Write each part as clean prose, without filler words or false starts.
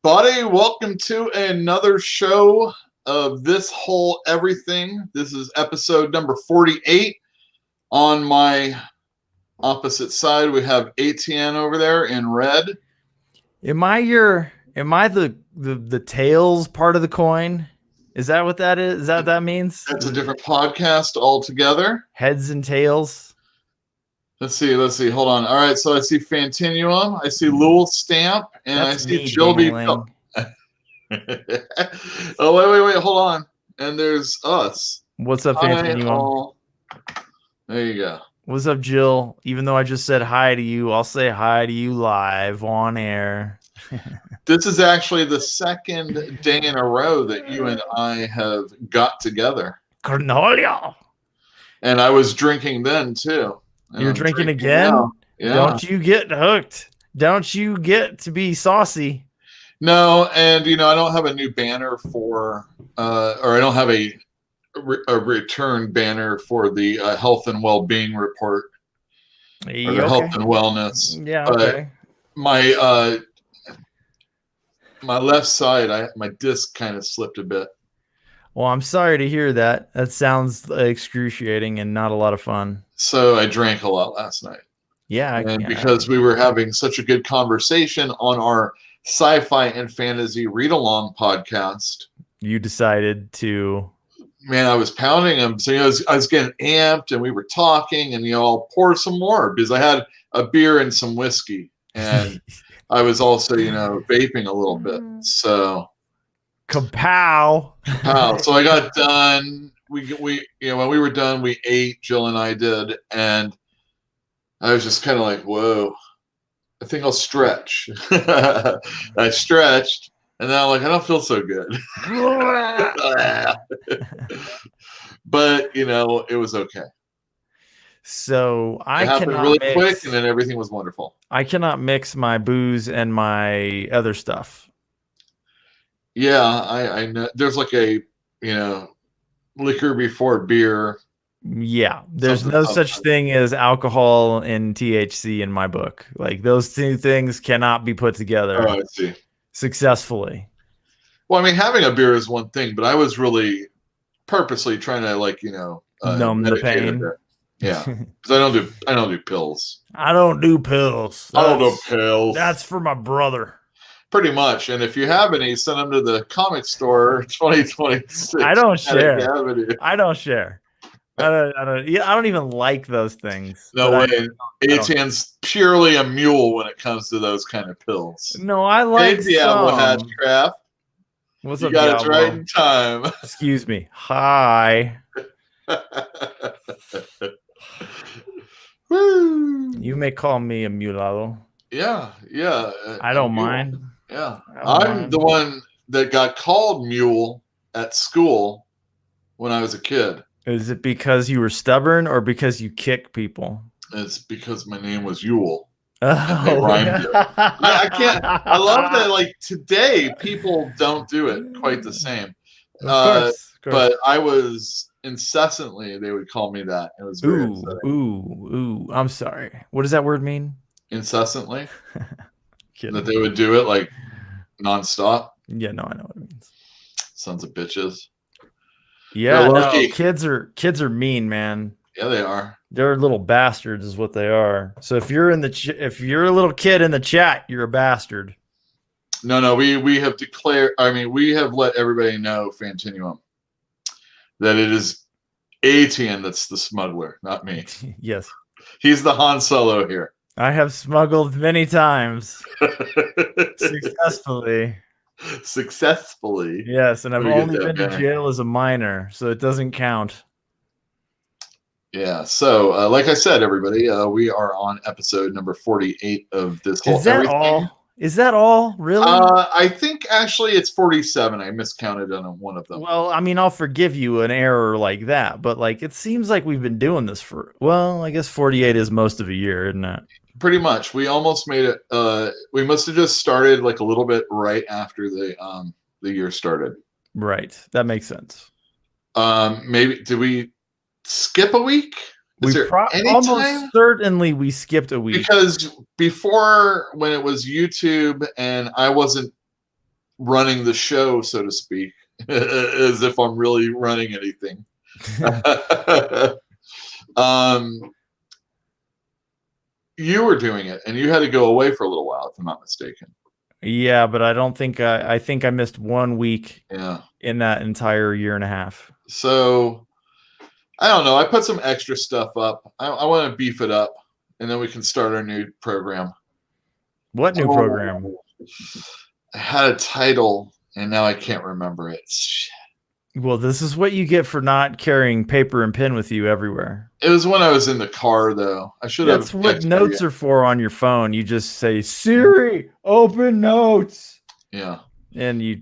Buddy, welcome to another show of This Whole Everything. This is episode number 48. On my opposite side, we have ATN over there in red. Am I the tails part of the coin? Is that what that is? Is that what that means? That's a different podcast altogether. Heads and tails. Let's see. Hold on. All right, so I see Fantinuum, I see Lowell Stamp, and That's I see me, Jill B. Dingling. Oh, wait, hold on. And there's us. What's up, Fantinuum? There you go. What's up, Jill? Even though I just said hi to you, I'll say hi to you live on air. This is actually the second day in a row that you and I have got together. Cornholio. And I was drinking then too. And You're drinking again? Now. Yeah. Don't you get hooked. Don't you get to be saucy. No, and I don't have a new banner for or I don't have a return banner for the health and well-being report or the health and wellness. Yeah, but okay. My left side, my disc kind of slipped a bit. Well, I'm sorry to hear that. That sounds excruciating and not a lot of fun. So I drank a lot last night. Yeah. Because we were having such a good conversation on our sci-fi and fantasy read-along podcast. You decided to... Man, I was pounding them. So, I was getting amped and we were talking and, I'll pour some more because I had a beer and some whiskey. And I was also, vaping a little bit. So... Kapow. So I got done. We when we were done, we ate. Jill and I did, and I was just kind of like, "Whoa, I think I'll stretch." I stretched, and then I'm like, "I don't feel so good." But it was okay. So it happened really quick, and then everything was wonderful. I cannot mix my booze and my other stuff. Yeah, I know. There's like a, liquor before beer. Yeah, there's no such thing as alcohol and THC in my book. Like those two things cannot be put together. Oh, I see. Successfully. Well, I mean, having a beer is one thing, but I was really purposely trying to numb the pain. Yeah, because I don't do pills. I don't do pills. I don't do pills. That's for my brother. Pretty much. And if you have any, send them to the comic store 2026. I don't share. I don't share. I don't even like those things. No way. ATN's purely a mule when it comes to those kind of pills. No, I like hey, Diablo Hatchcraft. What's you up, got Diablo? it right in time. Excuse me. Hi. Woo. You may call me a mulado. Yeah. I don't mind. Yeah. I'm the one that got called mule at school when I was a kid. Is it because you were stubborn or because you kick people? It's because my name was Yule. Oh, they rhymed it. I can't. I love that. Like today, people don't do it quite the same. Of course. But I was incessantly. They would call me that. It was very upsetting. Ooh. I'm sorry. What does that word mean? Incessantly. That they would do it like nonstop. Yeah, no, I know what it means. Sons of bitches. Yeah, no, kids are mean, man. Yeah, they are. They're little bastards, is what they are. So if you're if you're a little kid in the chat, you're a bastard. No, we have declared. I mean, we have let everybody know, Fantinuum, that it is ATN that's the smuggler, not me. Yes, he's the Han Solo here. I have smuggled many times successfully. Yes, and I've only been to jail as a minor, so it doesn't count. Yeah, so like I said, everybody, we are on episode number 48 of this whole everything. All? Is that all? Really? I think actually it's 47. I miscounted on one of them. Well, I mean, I'll forgive you an error like that, but like it seems like we've been doing this for, well, I guess 48 is most of a year, isn't it? Pretty much. We almost made it. We must have just started like a little bit right after the year started. Right. That makes sense. Maybe did we skip a week? Almost certainly we skipped a week because before when it was YouTube and I wasn't running the show, so to speak, as if I'm really running anything. um, you were doing it, and you had to go away for a little while, if I'm not mistaken. Yeah, but I don't think I think I missed 1 week in that entire year and a half. So I don't know. I put some extra stuff up. I want to beef it up, and then we can start our new program. What new program? I had a title, and now I can't remember it. Shit. Well, this is what you get for not carrying paper and pen with you everywhere. It was when I was in the car, though. I should have. That's what notes are for on your phone. You just say, Siri, open notes. Yeah. And you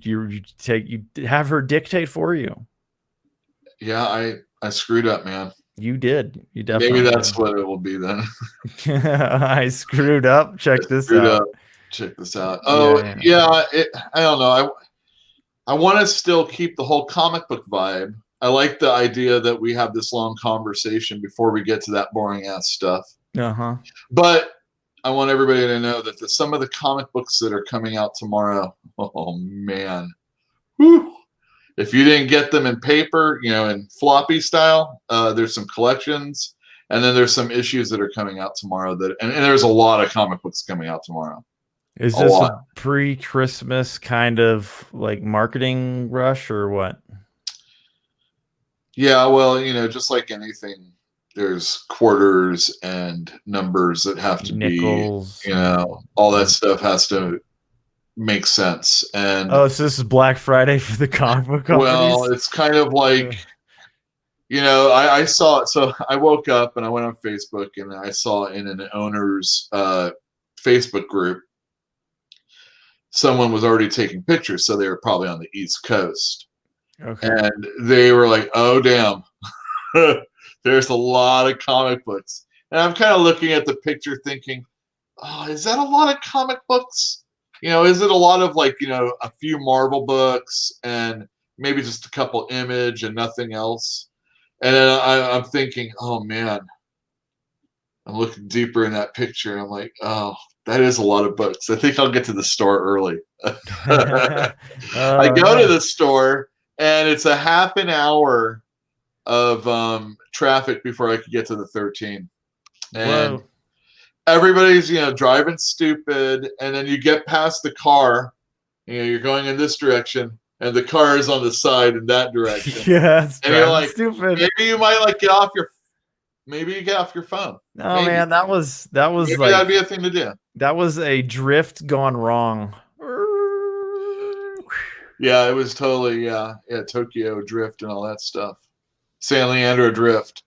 have her dictate for you. Yeah, I screwed up, man. You did. You definitely. Maybe that's what it will be then. I screwed up. Check this out. Check this out. Oh, yeah. I don't know. I want to still keep the whole comic book vibe. I like the idea that we have this long conversation before we get to that boring ass stuff. But I want everybody to know that some of the comic books that are coming out tomorrow, oh man, whew. If you didn't get them in paper, in floppy style, there's some collections, and then there's some issues that are coming out tomorrow. And there's a lot of comic books coming out tomorrow. Is this a pre-Christmas kind of like marketing rush or what? Yeah, well, just like anything, there's quarters and numbers that have to Nickels. be, all that stuff has to make sense. And so this is Black Friday for the comic book companies? Well, it's kind of like, I saw it. So I woke up and I went on Facebook and I saw in an owner's Facebook group, someone was already taking pictures. So they were probably on the East Coast. Okay. And they were like, oh, damn, there's a lot of comic books. And I'm kind of looking at the picture thinking, oh, is that a lot of comic books? Is it a lot of a few Marvel books and maybe just a couple Image and nothing else? And then I'm thinking, oh man, I'm looking deeper in that picture. And I'm like, oh, that is a lot of books. I think I'll get to the store early. I go to the store and it's a half an hour of traffic before I could get to the 13. And Whoa. Everybody's, driving stupid. And then you get past the car, you're going in this direction and the car is on the side in that direction. Yes. And you're like, stupid. Maybe you might get off your phone. No, maybe. Man, that was maybe that'd be a thing to do. That was a drift gone wrong. Yeah, it was totally, Tokyo Drift and all that stuff. San Leandro Drift.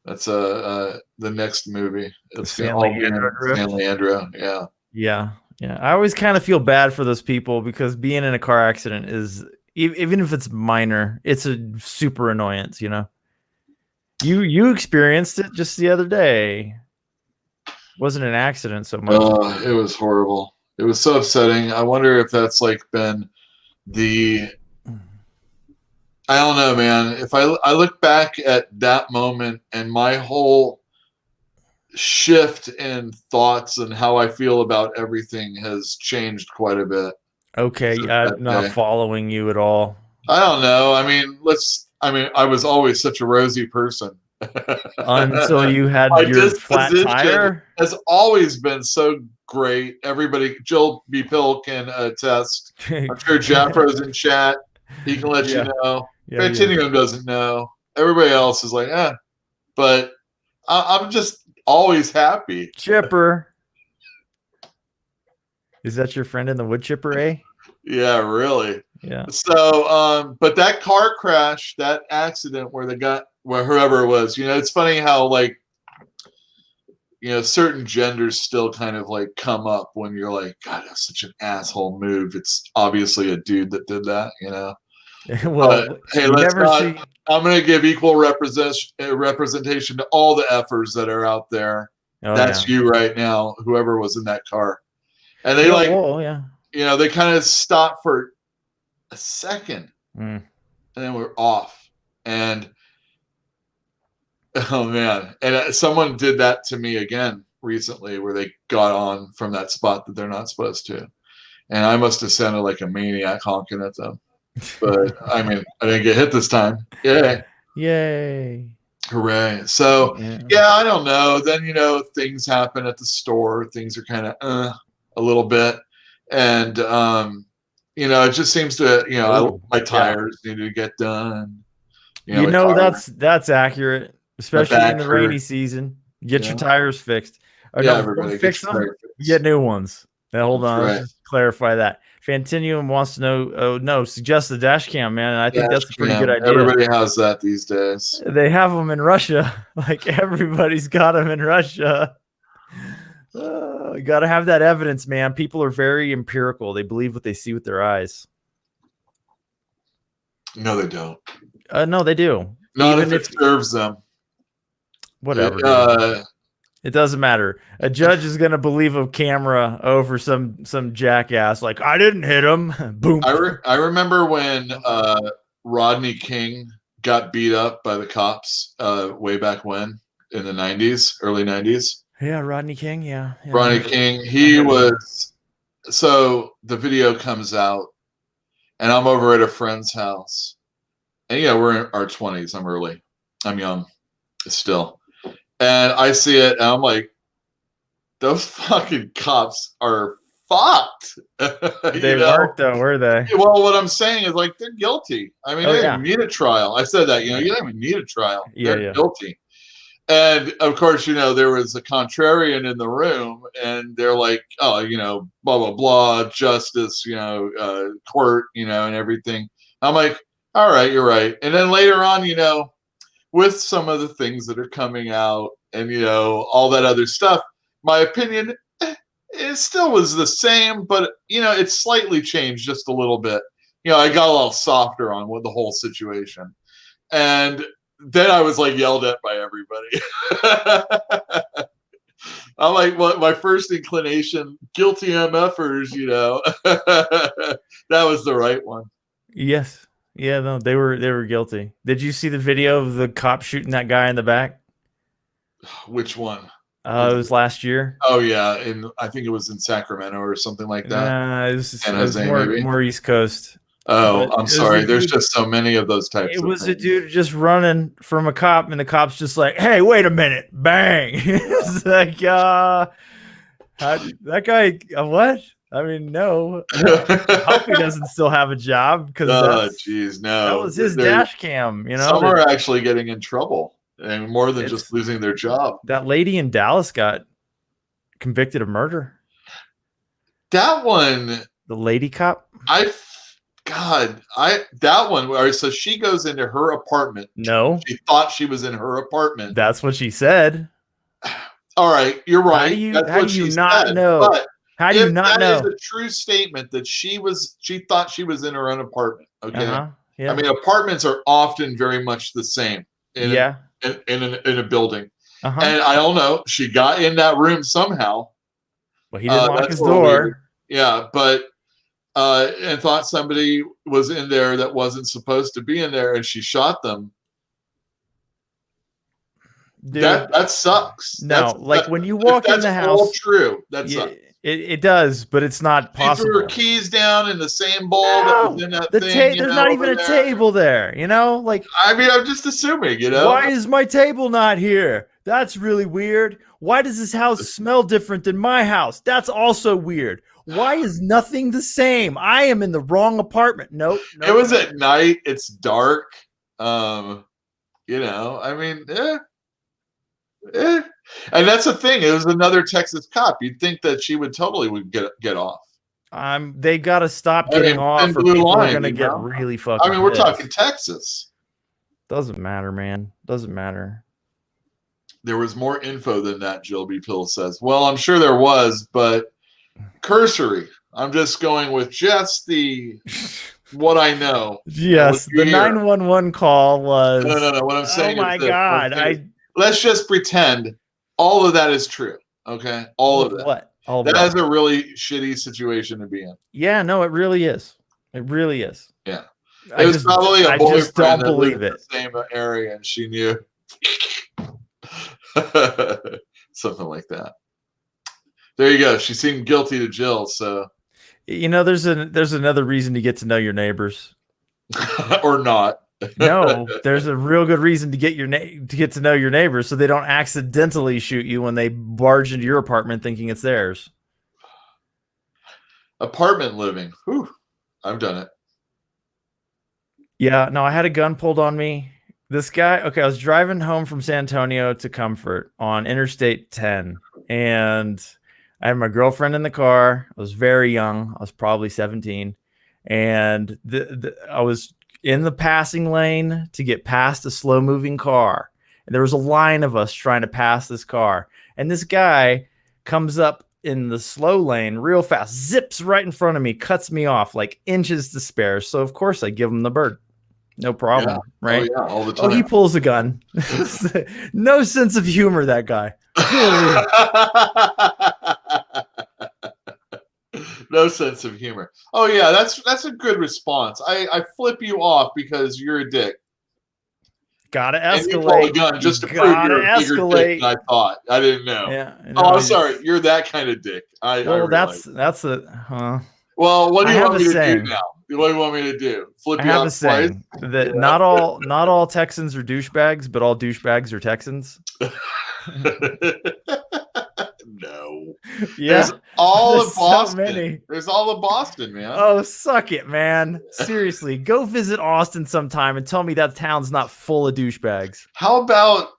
That's the next movie. It's San Leandro Drift. San Leandro, yeah. Yeah. I always kind of feel bad for those people because being in a car accident is, even if it's minor, it's a super annoyance. You experienced it just the other day. Wasn't an accident so much. It was horrible. It was so upsetting. I wonder if that's been I don't know, man. If I look back at that moment and my whole shift in thoughts and how I feel about everything has changed quite a bit. Okay, I'm not following you at all. I don't know. I was always such a rosy person. Until you had your flat tire? Has always been so great. Everybody, Joel B. Pill can attest. I'm sure Jaffro's in chat. He can let you know. Continuum doesn't know. Everybody else is like, but I'm just always happy. Chipper. Is that your friend in the wood chipper, eh? Yeah, really. Yeah. So, but that car crash, that accident where whoever it was, it's funny how certain genders still kind of come up when you're like, God, that's such an asshole move. It's obviously a dude that did that, Well, but, hey, I'm going to give equal representation to all the effers that are out there. Oh, that's you right now, whoever was in that car. And they they kind of stopped for a second and then we're off. And oh man. And someone did that to me again recently where they got on from that spot that they're not supposed to. and I must have sounded like a maniac honking at them. But I mean, I didn't get hit this time. Yay. Yay. Hooray. So, Yeah. yeah, I don't know. Then, things happen at the store. Things are kind of a little bit. And, it just seems to, Oh, my yeah. tires need to get done. You my know, car, that's accurate, especially in back the rainy hurts. season. Get Yeah. your tires fixed. Or Yeah, no, everybody don't gets fix your them. tire fixed. Get new ones. Now, hold That's on. right. Let's just clarify that. Fantinium wants to know. Oh no, suggest the dash cam, man. And I think that's a pretty good idea. Everybody has that these days. They have them in Russia. Like everybody's got them in Russia. You got to have that evidence, man. People are very empirical. They believe what they see with their eyes. No, they don't. No, they do. Not even if it serves them. Whatever. It doesn't matter. A judge is gonna believe a camera over some jackass. Like, I didn't hit him. Boom. I remember when Rodney King got beat up by the cops way back when in the 90s, early 90s. Yeah, Rodney King. Yeah. Rodney King. He was. So the video comes out, and I'm over at a friend's house, and we're in our 20s. I'm early. I'm young, still. And I see it, and I'm like, those fucking cops are fucked. They weren't, though, were they? Well, what I'm saying is, like, they're guilty. I mean, they didn't need a trial. I said that, you don't even need a trial. They're guilty. And, of course, there was a contrarian in the room, and they're like, oh, blah, blah, blah, justice, court, and everything. I'm like, all right, you're right. And then later on, with some of the things that are coming out and, all that other stuff, my opinion, it still was the same, but, it's slightly changed just a little bit. I got a little softer on with the whole situation. And then I was like yelled at by everybody. I'm like, well, my first inclination, guilty MFers, that was the right one. Yes. Yeah, no, they were guilty. Did you see the video of the cop shooting that guy in the back? Which one? It was last year. Oh yeah, I think it was in Sacramento or something like that. Nah, it was more East Coast. Oh, I'm sorry. There's just so many of those types. It was a dude just running from a cop, and the cop's just like, "Hey, wait a minute!" Bang! It's like, that guy. What? I mean, no. I hope he doesn't still have a job because oh, geez, no. That was his dash cam. Some are actually getting in trouble, and more than just losing their job. That lady in Dallas got convicted of murder. That one, the lady cop. That one. All right, so she goes into her apartment. No, she thought she was in her apartment. That's what she said. All right, you're right. How do you not know? But how do you not know? That is a true statement that she thought she was in her own apartment. Okay. Yeah. I mean, apartments are often very much the same. In a building. And I don't know. She got in that room somehow. Well, he didn't lock his door. Yeah, but and thought somebody was in there that wasn't supposed to be in there, and she shot them. Dude, that sucks. No, when you walk in the house, all true. That sucks. It does, but it's not possible. She threw her keys down in the same bowl that was in that thing. There's not even a table there. I mean, I'm just assuming. Why is my table not here? That's really weird. Why does this house smell different than my house? That's also weird. Why is nothing the same? I am in the wrong apartment. Nope. It was at night. It's dark. I mean, and that's the thing. It was another Texas cop. You'd think that she would get off. They got to stop getting off, or people are going to get really fucking. I mean, we're talking Texas. Doesn't matter, man. Doesn't matter. There was more info than that, Jill B. Pill says. Well, I'm sure there was, but cursory. I'm just going with just what I know. Yes, the 911 call was. No. What I'm saying. Oh my God! Let's just pretend all of that is true. Okay, all of that. What? All of that is a really shitty situation to be in. Yeah, no, it really is. It really is. Yeah, it was probably a boyfriend. I just don't believe it. The same area, and she knew. Something like that. There you go. She seemed guilty to Jill, so You know, there's another reason to get to know your neighbors. Or not. No, there's a real good reason to get to know your neighbors so they don't accidentally shoot you when they barge into your apartment thinking it's theirs. Apartment living. Whew. I've done it. Yeah, no, I had a gun pulled on me. This guy, okay, I was driving home from San Antonio to Comfort on Interstate 10, and I had my girlfriend in the car. I was very young. I was probably 17, and I was in the passing lane to get past a slow-moving car. And there was a line of us trying to pass this car, and this guy comes up in the slow lane real fast, zips right in front of me, cuts me off like inches to spare. So of course I give him the bird. No problem, right? Oh, yeah, all the Oh, time. he pulls a gun. No sense of humor, that guy. No sense of humor. Oh yeah, that's a good response. I flip you off because you're a dick. Gotta And you pull a escalate. gun just to You prove gotta you're a bigger dick escalate. than I thought. I didn't know. Yeah. Oh, no, I'm sorry. You're that kind of dick. I Well, realize. that's a. Well, what do I you have want a me to do saying. now? What do you want me to do? Flip I you have off a saying that Yeah. not all Texans are douchebags, but all douchebags are Texans. No. Yeah. There's all There's of so Boston. many. There's all of Boston, man. Oh, suck it, man. Seriously, go visit Austin sometime and tell me that town's not full of douchebags. How about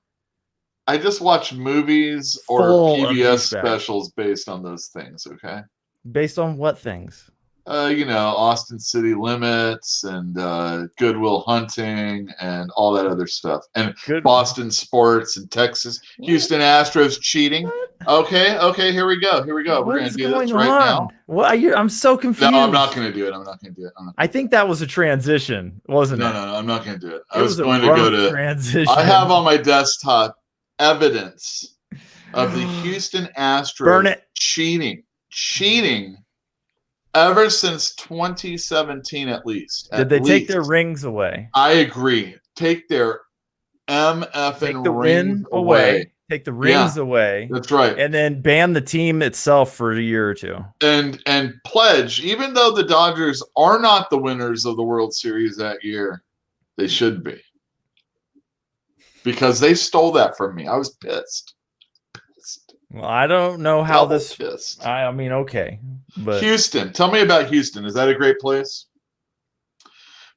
I just watch movies or Full of PBS douchebags. specials based on those things, okay? Based on what things? Austin City Limits and Good Will Hunting and all that other stuff. And Good. Boston sports and Texas. Houston Astros cheating. Okay, here we go. We're What going to is do going this right on? now. What are you? I'm so confused. No, I'm not going to do it. I think that was a transition, wasn't it? No, I'm not going to do it. It was going a to go rough to transition. I have on my desktop evidence of the Houston Astros Burn it. cheating ever since 2017 at least. Did they take their rings away? I agree. Take their MFing Take the rings win away. Take the rings away. That's right. And then ban the team itself for a year or two. And pledge, even though the Dodgers are not the winners of the World Series that year, they should be. Because they stole that from me. I was pissed. Well, I don't know how Double this. pissed. I mean, okay, but Houston. Tell me about Houston. Is that a great place?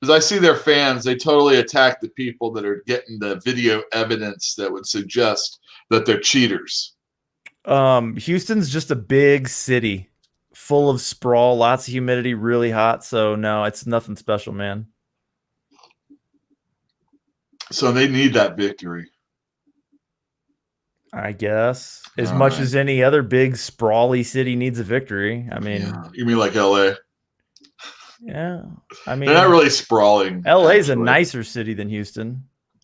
Because I see their fans, they totally attack the people that are getting the video evidence that would suggest that they're cheaters. Houston's just a big city full of sprawl, lots of humidity, really hot. So no, it's nothing special, man. So they need that victory. I guess as All much right. as any other big sprawly city needs a victory. I mean, You mean like LA? yeah. I mean, They're not really sprawling. LA's a actually. nicer city than Houston.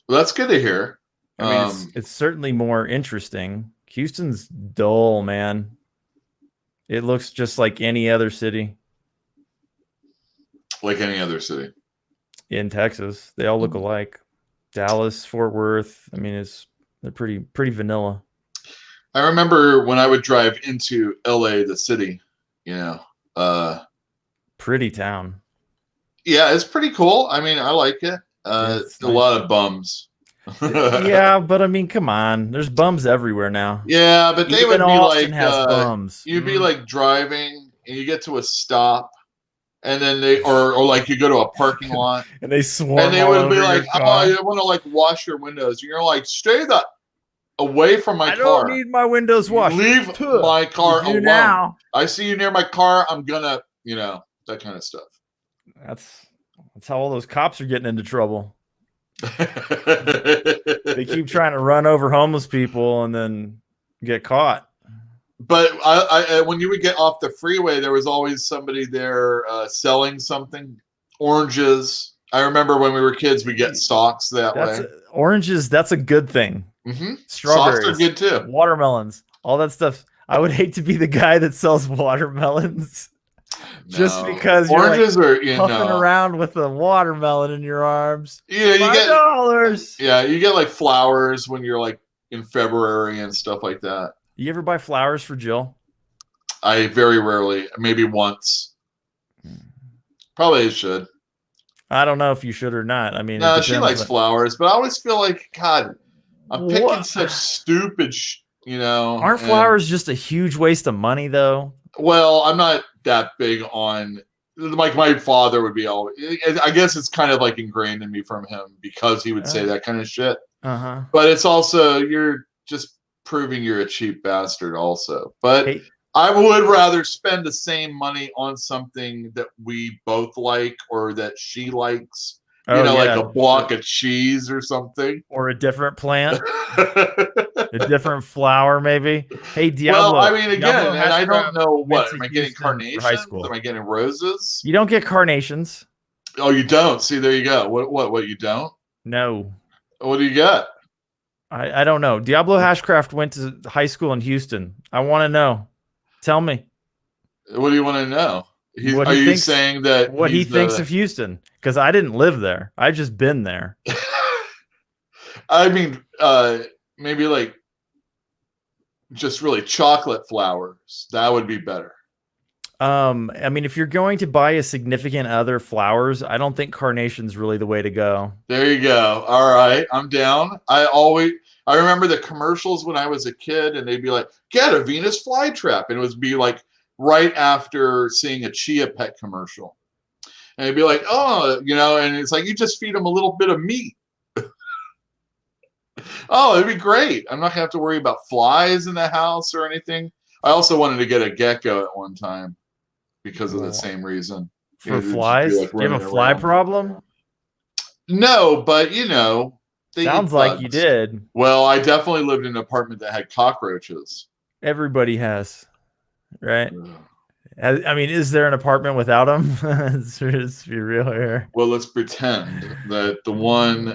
Well, that's good to hear. I mean, it's certainly more interesting. Houston's dull, man. It looks just like any other city Like any other city. in Texas. They all look alike. Dallas, Fort Worth. I mean, they're pretty vanilla. I remember when I would drive into LA, the city, Pretty town. yeah, it's pretty cool. I mean, I like it. It's a nice. lot of bums. Yeah, but I mean, come on. There's bums everywhere now. Yeah, but they Even would be Austin like, has bums. you'd be like driving and you get to a stop and then or like you go to a parking lot and they swarm. and they all would over be your like, car. oh, you want to like wash your windows. And you're like, stay away from my I car. don't need my windows washed. Leave my car You do alone. now. I see you near my car. I'm gonna, that kind of stuff. That's how all those cops are getting into trouble. They keep trying to run over homeless people and then get caught. But I when you would get off the freeway, there was always somebody there selling something, oranges. I remember when we were kids, we get socks that way. Oranges, that's a good thing. Mm-hmm. Strawberries, Socks are good too. Watermelons, all that stuff. I would hate to be the guy that sells watermelons. Just because oranges you're are puffing around with a watermelon in your arms. Yeah, you get $5. Yeah, you get like flowers when you're like in February and stuff like that. You ever buy flowers for Jill? I very rarely, maybe once. Probably should. I don't know if you should or not. I mean, it No, she depends likes on flowers, but I always feel like, God, I'm picking what. such stupid, Aren't and flowers just a huge waste of money, though? well, I'm not that big on like my father would be always. I guess it's kind of like ingrained in me from him because he would say that kind of shit. Uh-huh. But it's also you're just proving you're a cheap bastard, also. But Hey, I would rather spend the same money on something that we both like or that she likes. oh Like yeah, a block of cheese or something. or a different plant, a different flower, maybe. Hey, Well, I Diablo, mean, again, Diablo and I don't Hashcraft know went what. to Am I getting Houston for high carnations? Am school. I getting roses? You don't get carnations. Oh, you don't? See, there you go. What you don't? No, What do you got? I don't know. Diablo Hashcraft went to high school in Houston. I want to know. Tell me What do you want to know? what Are he you thinks. saying that What he he's thinks the of Houston, because I didn't live there. I just been there. I mean, maybe like just really chocolate flowers. That would be better. I mean, if you're going to buy a significant other flowers, I don't think carnation's really the way to go. There you go. All right, I'm down. I remember the commercials when I was a kid, and they'd be like, "Get a Venus flytrap," and it would be like right after seeing a Chia Pet commercial, and it'd be like, "Oh, and it's like you just feed them a little bit of meat." Oh, it'd be great. I'm not gonna have to worry about flies in the house or anything. I also wanted to get a gecko at one time because of the same reason. For It'd just be flies? like Do you have running a fly around. problem? No, but they Sounds eat like you bugs. did. Well, I definitely lived in an apartment that had cockroaches. Everybody has, right? I mean, is there an apartment without them? Let's be real here. Well, let's pretend that the one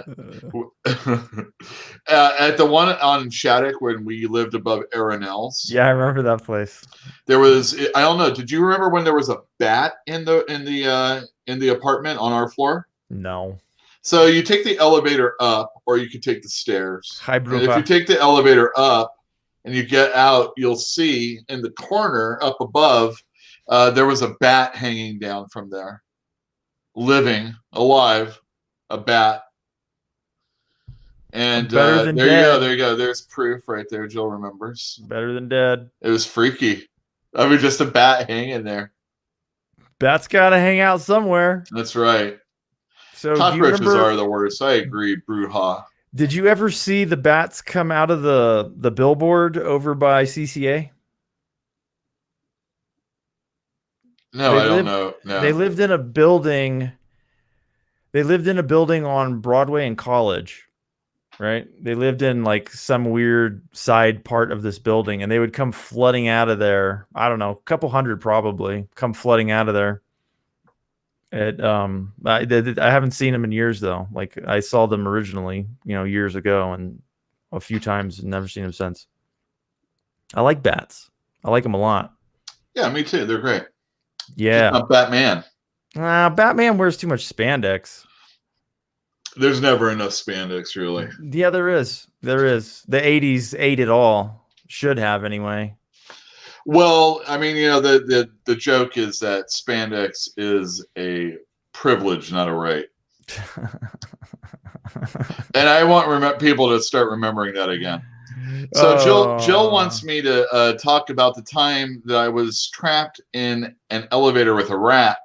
at the one on Shattuck when we lived above Aranel's. Yeah, I remember that place. There was, I don't know. Did you remember when there was a bat in the apartment on our floor? No. So you take the elevator up, or you could take the stairs. Hi, And if you Bruja. take the elevator up and you get out, you'll see in the corner up above, there was a bat hanging down from there, living, alive, a bat. And Better than there you dead. go. There you go. There's proof right there. Jill remembers. Better than dead. It was freaky. I mean, just a bat hanging there. Bat's got to hang out somewhere. That's right. So Cockroaches are the worst. I agree, Bruja. Did you ever see the bats come out of the billboard over by CCA? No, I don't know. No. They lived in a building. They lived in a building on Broadway and College, right? They lived in like some weird side part of this building, and they would come flooding out of there. I don't know, a couple hundred probably come flooding out of there. I haven't seen them in years though. Like I saw them originally, years ago, and a few times, and never seen them since. I like bats. I like them a lot. Yeah, me too. They're great. Yeah. Just not Batman. Batman wears too much spandex. There's never enough spandex, really. Yeah, there is. There is. The 80s ate it all. Should have anyway. Well, I mean, the joke is that spandex is a privilege, not a right. And I want people to start remembering that again. So Jill wants me to talk about the time that I was trapped in an elevator with a rat.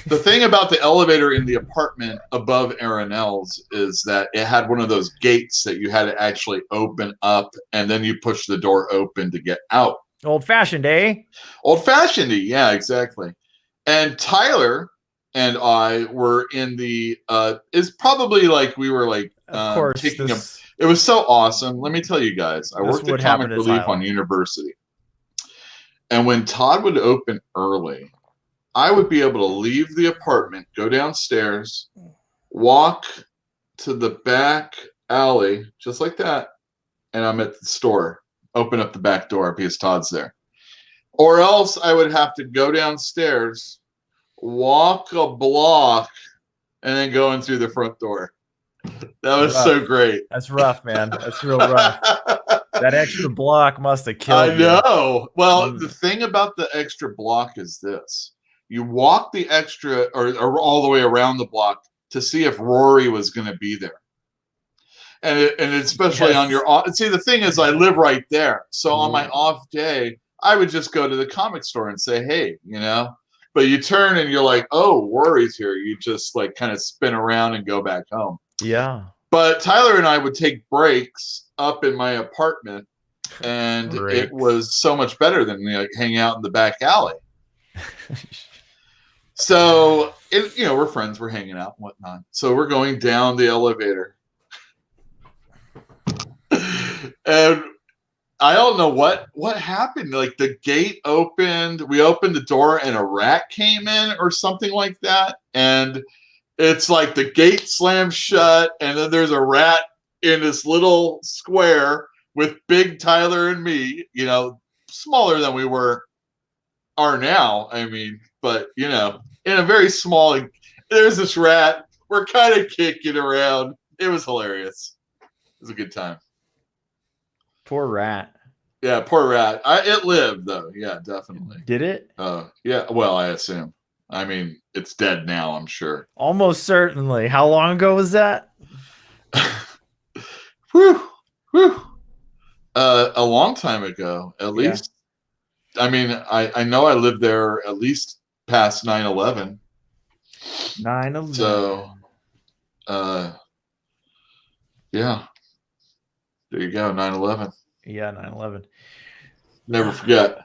The thing about the elevator in the apartment above Aranel's is that it had one of those gates that you had to actually open up, and then you push the door open to get out. Old-fashioned, eh? Old-fashioned, yeah, exactly. And Tyler and I were in the it's probably like we were like of course, taking it was so awesome. Let me tell you guys, I worked at Comic Relief Tyler. on University. And when Todd would open early, I would be able to leave the apartment, go downstairs, walk to the back alley, just like that, and I'm at the store. Open up the back door because Todd's there. Or else I would have to go downstairs, walk a block, and then go in through the front door. That was so great. That's rough, man. That's real rough. That extra block must have killed you. I know. Well, the thing about the extra block is this. you walk the extra or all the way around the block to see if Rory was going to be there. And especially on your off. See, the thing is, I live right there. So on my off day, I would just go to the comic store and say, hey, But you turn and you're like, oh, Rory's here. You just like kind of spin around and go back home. Yeah. But Tyler and I would take breaks up in my apartment, and it was so much better than hanging out in the back alley. So, we're friends, we're hanging out and whatnot. So we're going down the elevator. And I don't know what happened. Like the gate opened, we opened the door and a rat came in or something like that. And it's like the gate slams shut, and then there's a rat in this little square with big Tyler and me, smaller than we are now. I mean, but in a very small, there's this rat. We're kind of kicking around. It was hilarious. It was a good time. Poor rat. Yeah, poor rat. It lived though. Yeah, definitely. Did it? Yeah. Well, I assume. I mean, it's dead now, I'm sure. Almost certainly. How long ago was that? Whew. A long time ago, at least. I mean, I know I lived there at least past 9/11. 9/11. So, yeah. There you go, 9/11. Yeah, 9/11. Never forget.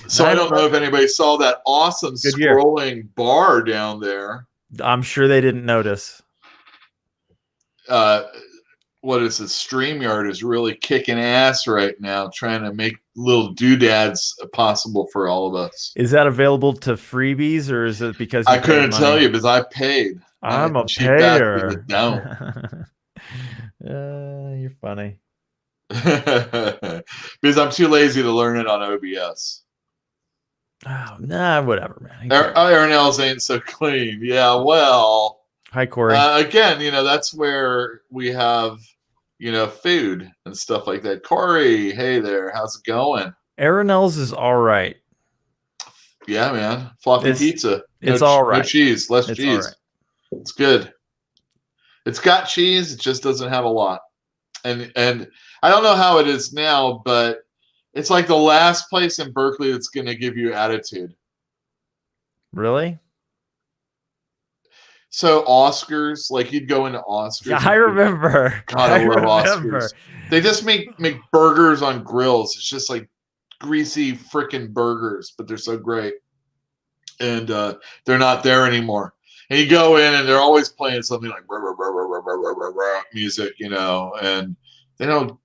So I don't know if anybody saw that awesome scrolling bar down there. I'm sure they didn't notice. What is it? StreamYard is really kicking ass right now, trying to make little doodads possible for all of us. Is that available to freebies, or is it because I couldn't tell you because I paid? I'm a payer. You're funny. Because I'm too lazy to learn it on OBS. Oh, nah, whatever, man. Arenells ain't so clean. Yeah, well. Hi, Corey. Again, that's where we have, food and stuff like that. Corey, hey there. How's it going? Aronel's is all right. Yeah, man. Floppy pizza. It's all right. No cheese. Less cheese. All right. It's good. It's got cheese. It just doesn't have a lot. And I don't know how it is now, but it's like the last place in Berkeley that's going to give you attitude. Really? So Oscars, like you'd go into Oscars. Yeah, I remember. God, I love Oscars. They just make burgers on grills. It's just like greasy freaking burgers, but they're so great. And they're not there anymore. And you go in and they're always playing something like music, and they don't.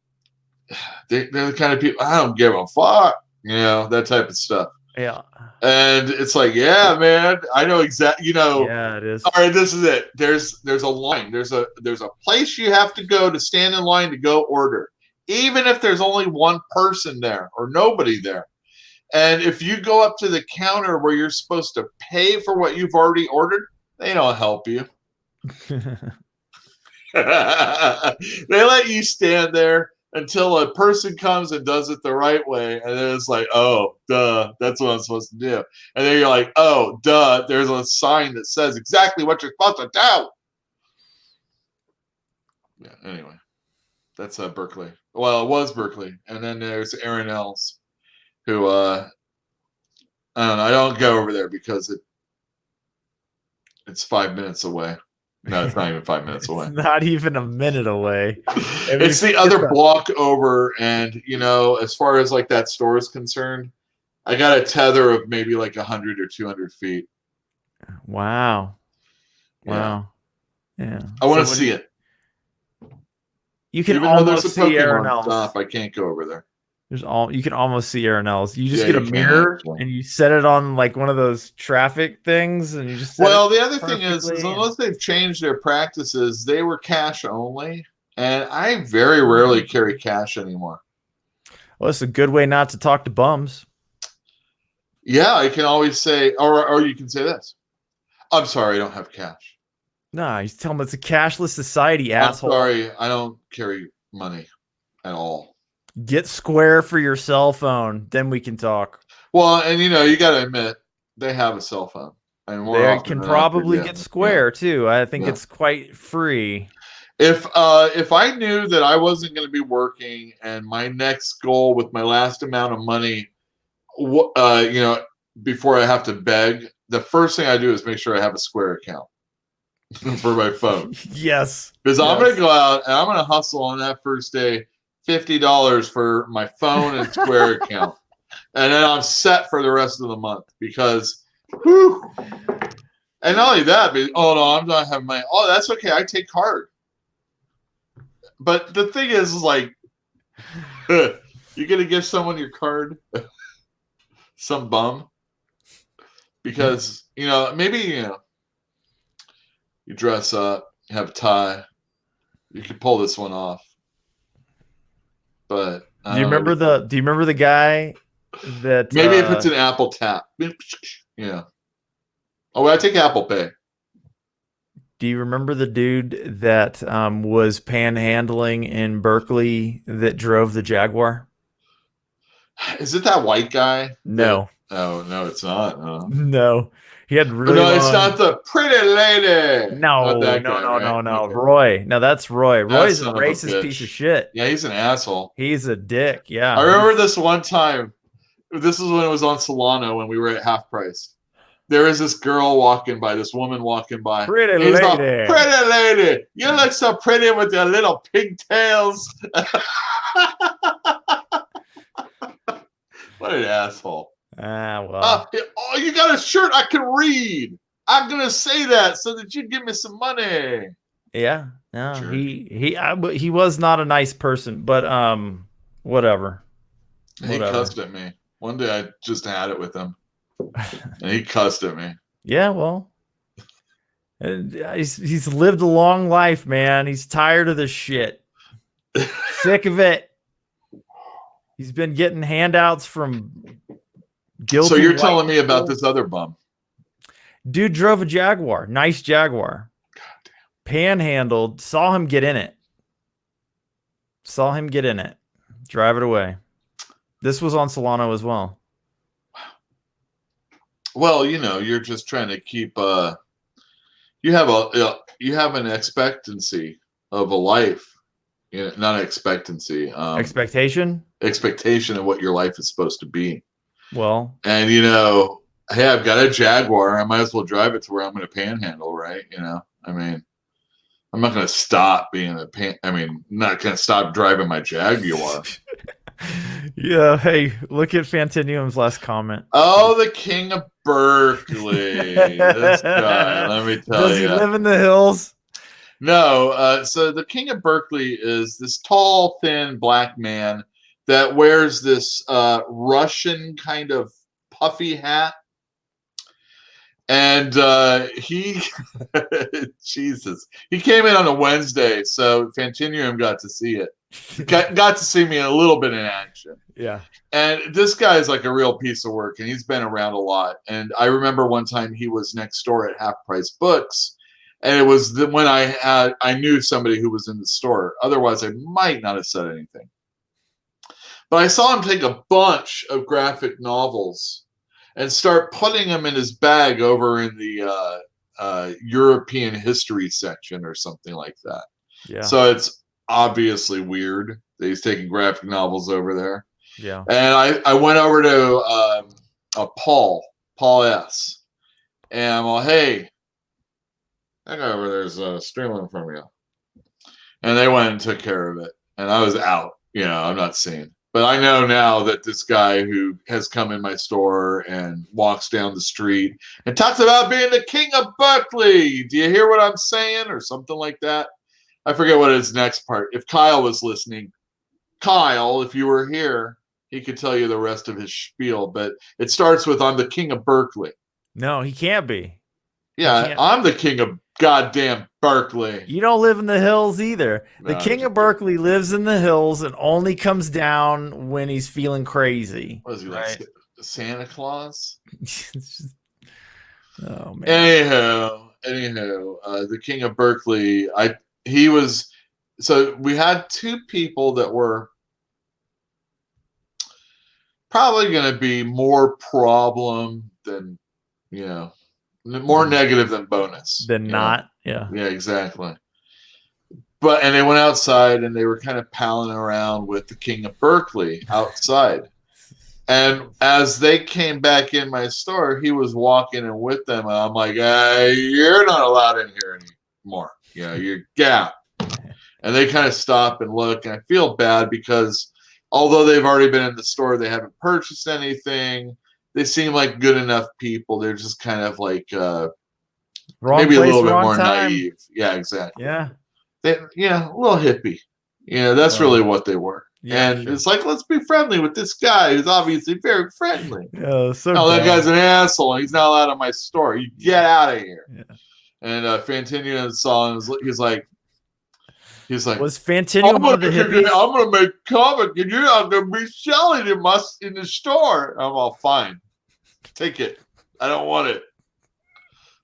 They're the kind of people, I don't give a fuck, that type of stuff. Yeah. And it's like, yeah, man, I know exactly, Yeah, it is. All right, this is it. There's a line. There's a place you have to go to stand in line to go order, even if there's only one person there or nobody there. And if you go up to the counter where you're supposed to pay for what you've already ordered, they don't help you. They let you stand there until a person comes and does it the right way. And then it's like, oh, duh, that's what I'm supposed to do. And then you're like, oh, duh, there's a sign that says exactly what you're supposed to do. Yeah, anyway, that's Berkeley. Well, it was Berkeley. And then there's Aronells, who, I don't know, I don't go over there because it's 5 minutes away. No, it's not even 5 minutes away. It's not even a minute away. It's the other block over, and as far as like that store is concerned, I got a tether of maybe like 100 or 200 feet. Wow. Wow. Yeah. I want to see it. You can almost see Aronells. Stop. I can't go over there. You can almost see Aronells. You just get a mirror and you set it on like one of those traffic things, and you just. The other thing is unless they've changed their practices, they were cash only, and I very rarely carry cash anymore. Well, it's a good way not to talk to bums. Yeah, I can always say, or you can say this: "I'm sorry, I don't have cash." Nah, you tell them it's a cashless society, asshole. I'm sorry, I don't carry money at all. Get Square for your cell phone, then we can talk. Well, and you got to admit they have a cell phone, and more They often can than not, they probably do. get Square too. I think Yeah. it's quite free. If I knew that I wasn't going to be working and my next goal with my last amount of money, before I have to beg, the first thing I do is make sure I have a Square account for my phone. Yes. Because I'm going Yes. to go out and I'm going to hustle on that first day $50 for my phone and Square account. And then I'm set for the rest of the month because, whew. And not only that, but, oh no, I'm not having money. Oh, that's okay. I take card. But the thing is like, you're going to give someone your card? Some bum? Because, maybe, you dress up, you have a tie, you could pull this one off. But I Do you don't know. remember the guy that Maybe if it's an Apple Tap. Yeah. Oh, I take Apple Pay. do you remember the dude that was panhandling in Berkeley that drove the Jaguar? Is it that white guy? No. Oh, no, it's not. No. He had really No, it's long. not the pretty lady. Not No, that no, guy, no, right? no, no. Okay. Roy. No, that's Roy. That Roy's a son of a racist piece of bitch. shit. Yeah, he's an asshole. He's a dick. Yeah. I remember this one time. This is when it was on Solano when we were at half price. There is this girl walking by, this woman walking by. Pretty He's lady. like, pretty lady, you look so pretty with your little pigtails. What an asshole. Ah, well. Oh, you got a shirt I can read. I'm going to say that so that you give me some money. Yeah. No, Sure. he was not a nice person, but whatever. He cussed at me. One day I just had it with him. And he cussed at me. Yeah, well, he's lived a long life, man. He's tired of this shit. Sick of it. He's been getting handouts from guilty. So you're telling me about this other bum? Dude drove a Jaguar, nice Jaguar. Panhandled, saw him get in it. Drive it away. This was on Solano as well. Well, you're just trying to keep you have an expectancy of a life. Not an expectancy. Expectation of what your life is supposed to be. Well, and hey, I've got a Jaguar. I might as well drive it to where I'm going to panhandle, right? I mean, I'm not going to stop being not going to stop driving my Jaguar. Yeah, hey, look at Fantinium's last comment. Oh, the King of Berkeley. This guy, let me tell you. Does he live in the hills? No. So the King of Berkeley is this tall, thin black man that wears this Russian kind of puffy hat. And Jesus, he came in on a Wednesday, so Fantinium got to see it. Got to see me a little bit in action. Yeah. And this guy is like a real piece of work, and he's been around a lot. And I remember one time he was next door at Half Price Books, and it was when I knew somebody who was in the store. Otherwise, I might not have said anything. But I saw him take a bunch of graphic novels and start putting them in his bag over in the European history section or something like that. Yeah. So it's obviously weird that he's taking graphic novels over there. Yeah. And I went over to Paul S. And I'm all, hey, that guy over there is stealing from you. And they went and took care of it. And I was out. I'm not seeing. But I know now that this guy who has come in my store and walks down the street and talks about being the King of Berkeley. Do you hear what I'm saying? Or something like that. I forget what his next part. If Kyle was listening, Kyle, if you were here, he could tell you the rest of his spiel. But it starts with, I'm the King of Berkeley. No, he can't be. Yeah, I'm the King of goddamn Berkeley. You don't live in the hills either. The King of Berkeley lives in the hills and only comes down when he's feeling crazy. What is he, right? Like Santa Claus? Oh man. Anyhow, the King of Berkeley. So we had two people that were probably going to be more problem than, more negative than bonus. Than not. Yeah. Yeah, exactly. And they went outside and they were kind of palling around with the King of Berkeley outside. And as they came back in my store, he was walking in with them. And I'm like, you're not allowed in here anymore. You're out. And they kind of stop and look. And I feel bad because although they've already been in the store, they haven't purchased anything. They seem like good enough people. They're just kind of like maybe a little bit more naive. Yeah, exactly. Yeah. A little hippie. That's really what they were. Yeah, and it's like, let's be friendly with this guy who's obviously very friendly. Yeah, that guy's an asshole. He's not allowed in my store. You get out of here. Yeah. And Fantino saw him. He's like, was Fantino one of the hippies? I'm going to make a comic and you're not going to be selling it in the store. I'm all, fine. Take it. I don't want it.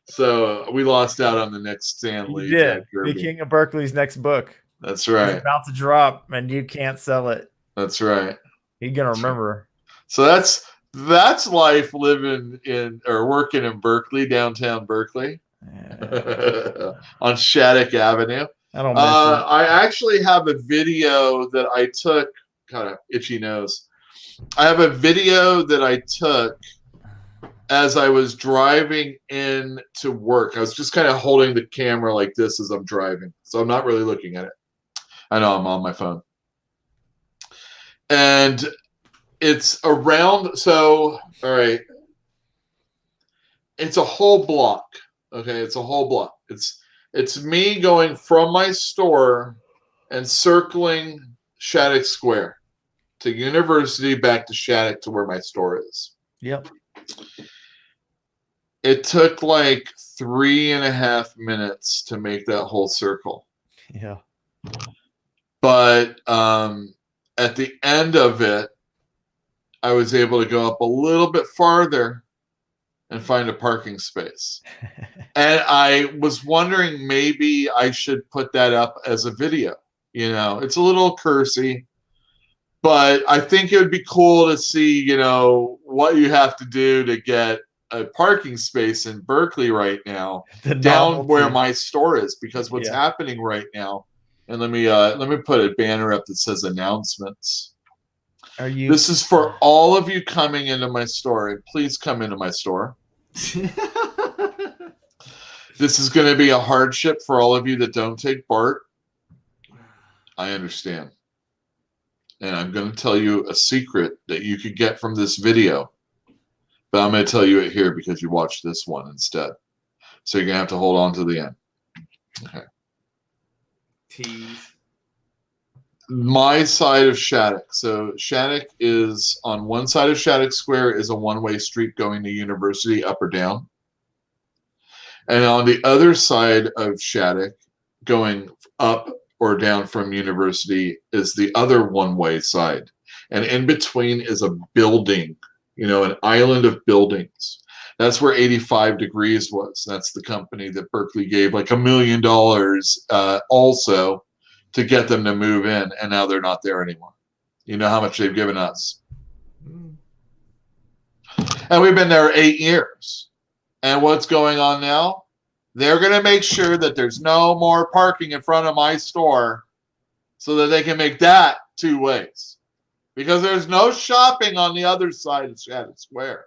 So we lost out on the next Stan Lee. Yeah, the King of Berkeley's next book. That's right. It's about to drop, and you can't sell it. That's right. You're gonna remember. So that's life living in or working in Berkeley, downtown Berkeley, on Shattuck Avenue. I don't miss it. I actually have a video that I took. Kind of itchy nose. I have a video that I took as I was driving in to work. I was just kind of holding the camera like this as I'm driving. So I'm not really looking at it. I know I'm on my phone. And it's around, all right. It's a whole block. Okay, it's a whole block. It's me going from my store and circling Shattuck Square to University, back to Shattuck to where my store is. Yep. It took like 3.5 minutes to make that whole circle. Yeah. But at the end of it, I was able to go up a little bit farther and find a parking space. And I was wondering maybe I should put that up as a video. It's a little cursy, but I think it would be cool to see, what you have to do to get a parking space in Berkeley right now, down where my store is, because what's happening right now. And let me put a banner up that says announcements. This is for all of you coming into my store, and please come into my store. This is going to be a hardship for all of you that don't take BART. I understand. And I'm going to tell you a secret that you could get from this video. But I'm going to tell you it here because you watched this one instead. So you're going to have to hold on to the end. Okay. Tease. My side of Shattuck. So Shattuck is on one side of Shattuck Square is a one-way street going to University, up or down. And on the other side of Shattuck, going up or down from University, is the other one-way side. And in between is a building, an island of buildings. That's where 85 Degrees was. That's the company that Berkeley gave like $1 million also to get them to move in. And now they're not there anymore. You know how much they've given us. And we've been there 8 years. And what's going on now? They're going to make sure that there's no more parking in front of my store so that they can make that 2 ways. Because there's no shopping on the other side of Shattuck Square.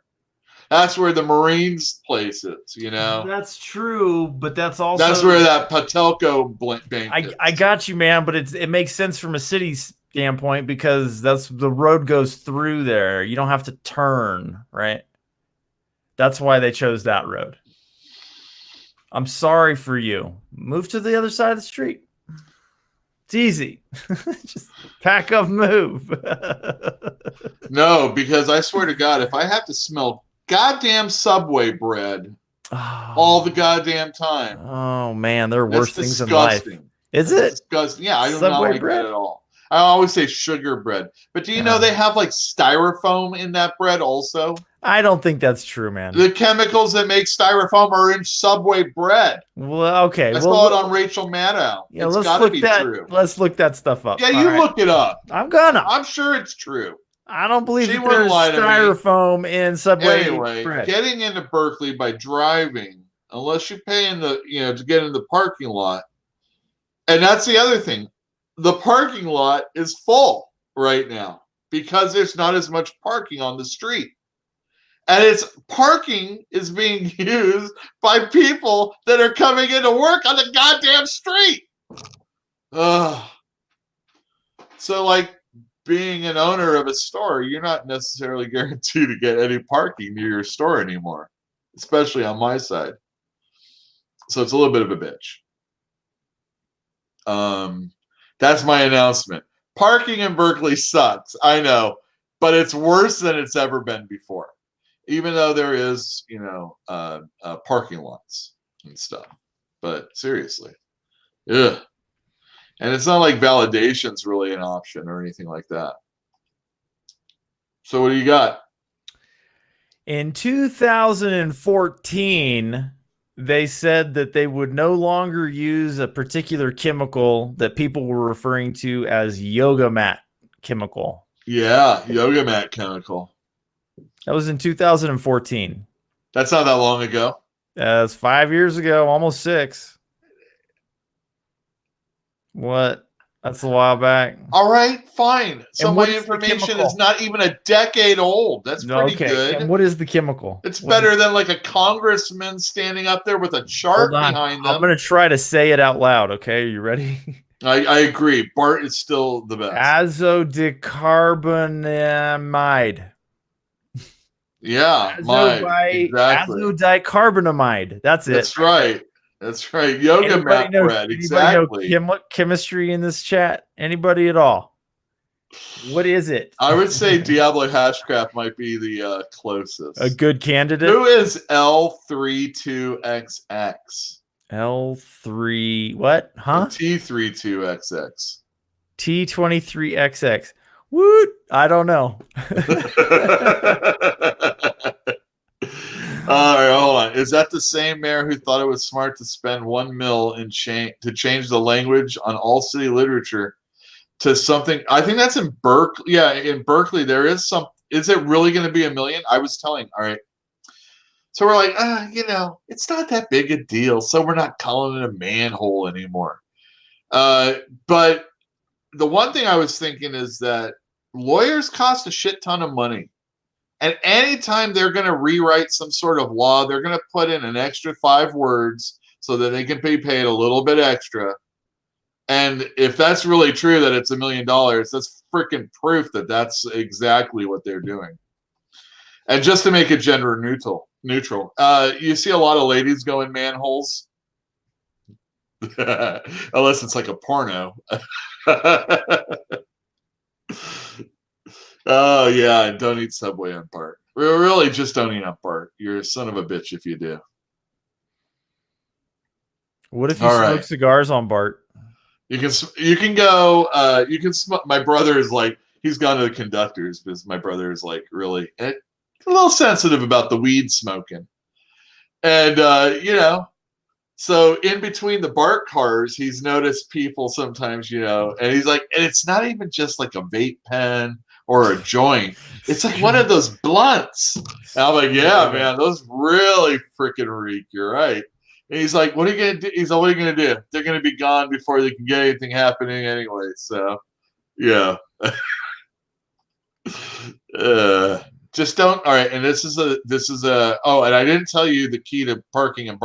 That's where the Marines place is, That's true, but that's where that Patelco bank is. I got you, man, but it makes sense from a city standpoint because the road goes through there. You don't have to turn, right? That's why they chose that road. I'm sorry for you. Move to the other side of the street. It's easy. Just pack up, move. No, because I swear to God, if I have to smell goddamn Subway bread all the goddamn time. Oh, man, there are worse things in life. Is it? Disgusting. Yeah, I do not like that at all. I always say sugar bread. But do you know they have like styrofoam in that bread also? I don't think that's true, man. The chemicals that make styrofoam are in Subway bread. Well, okay. I saw it on Rachel Maddow. Yeah, let's look that stuff up. Yeah, you look it up. I'm gonna. I'm sure it's true. I don't believe She that wouldn't there's lie to me. styrofoam in Subway Anyway, bread. getting into Berkeley by driving, unless you pay in the, to get in the parking lot. And that's the other thing. The parking lot is full right now because there's not as much parking on the street. And it's parking is being used by people that are coming into work on the goddamn street. Ugh. So, like, being an owner of a store, you're not necessarily guaranteed to get any parking near your store anymore, especially on my side. So it's a little bit of a bitch. That's my announcement. Parking in Berkeley sucks, I know, but it's worse than it's ever been before. Even though there is, parking lots and stuff. But seriously, ugh. And it's not like validation's really an option or anything like that. So what do you got? In 2014, they said that they would no longer use a particular chemical that people were referring to as yoga mat chemical. Yeah, yoga mat chemical. That was in 2014. That's not that long ago. That's 5 years ago, almost 6. What? That's a while back. All right, fine. So And my what is the information chemical? is not even a decade old. That's pretty Okay. good. And what is the chemical? It's better than like a congressman standing up there with a chart Hold on. behind I'm them. going to try to say it out loud. Okay. Are you ready? I agree. Bart is still the best. Azodicarbonamide. Yeah, exactly. Azodicarbonamide. That's it. That's right. That's right. Yoga mat bread. Exactly. Know chemistry in this chat? Anybody at all? What is it? I would say Diablo Hashcraft might be the closest. A good candidate. Who is L32XX? L3 what? Huh? T32XX. T23XX. Woot! I don't know. All right, hold on. Is that the same mayor who thought it was smart to spend $1 million to change the language on all city literature to something? I think that's in Berkeley. Yeah, in Berkeley there is some. Is it really going to be $1 million? I was telling. All right. So we're like, it's not that big a deal. So we're not calling it a manhole anymore. But the one thing I was thinking is that lawyers cost a shit ton of money. And anytime they're going to rewrite some sort of law, they're going to put in an extra 5 words so that they can be paid a little bit extra. And if that's really true that it's $1 million, that's freaking proof that that's exactly what they're doing. And just to make it gender neutral, you see a lot of ladies go in manholes, unless it's like a porno. Oh yeah, and don't eat Subway on Bart. Really, just don't eat on Bart. You're a son of a bitch if you do. What if you smoke cigars on Bart? You can go. You can smoke. My brother is like, he's gone to the conductors because my brother is like really a little sensitive about the weed smoking, and so in between the Bart cars, he's noticed people sometimes, and he's like, and it's not even just like a vape pen or a joint. It's like one of those blunts. And I'm like, yeah, man, those really freaking reek. You're right. And he's like, what are you going to do? He's like, what are you going to do? They're going to be gone before they can get anything happening anyway. So, yeah. Just don't. All right. And this is a, oh, and I didn't tell you the key to parking in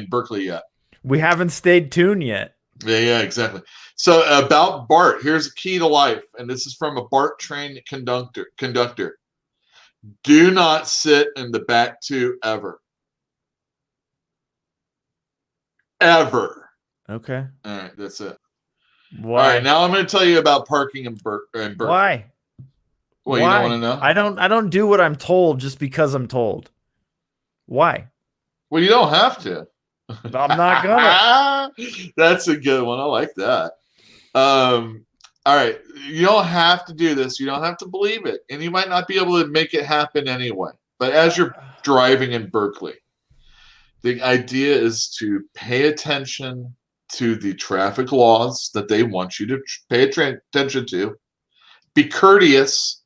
Berkeley yet. We haven't stayed tuned yet. Yeah, exactly. So about Bart, here's a key to life, and this is from a Bart trained conductor. Do not sit in the back 2 ever. Ever. Okay. All right, that's it. Why? All right, now I'm going to tell you about parking in Berkeley. Why? Well, you don't want to know? I don't do what I'm told just because I'm told. Why? Well, you don't have to. I'm not gonna. That's a good one. I like that. All right. You don't have to do this. You don't have to believe it. And you might not be able to make it happen anyway. But as you're driving in Berkeley, the idea is to pay attention to the traffic laws that they want you to pay attention to. Be courteous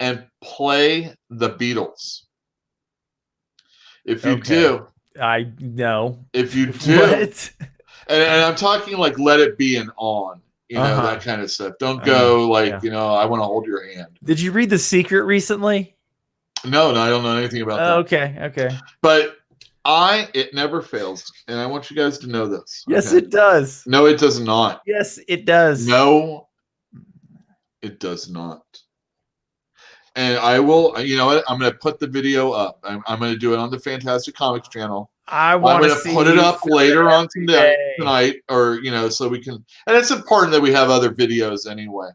and play the Beatles. If you Okay. do, I know. if you do, What? and I'm talking like Let It Be and On, Uh-huh. that kind of stuff. Don't go like, yeah. I want to hold your hand. Did you read The Secret recently? No, I don't know anything about that. Okay. But it never fails, and I want you guys to know this. Yes, okay? it does. No, it does not. Yes, it does. No, it does not. And I will, you know what? I'm going to put the video up. I'm going to do it on the Fantastic Comics channel. I'm going to put it up later on day. tonight, or so we can. And it's important that we have other videos anyway.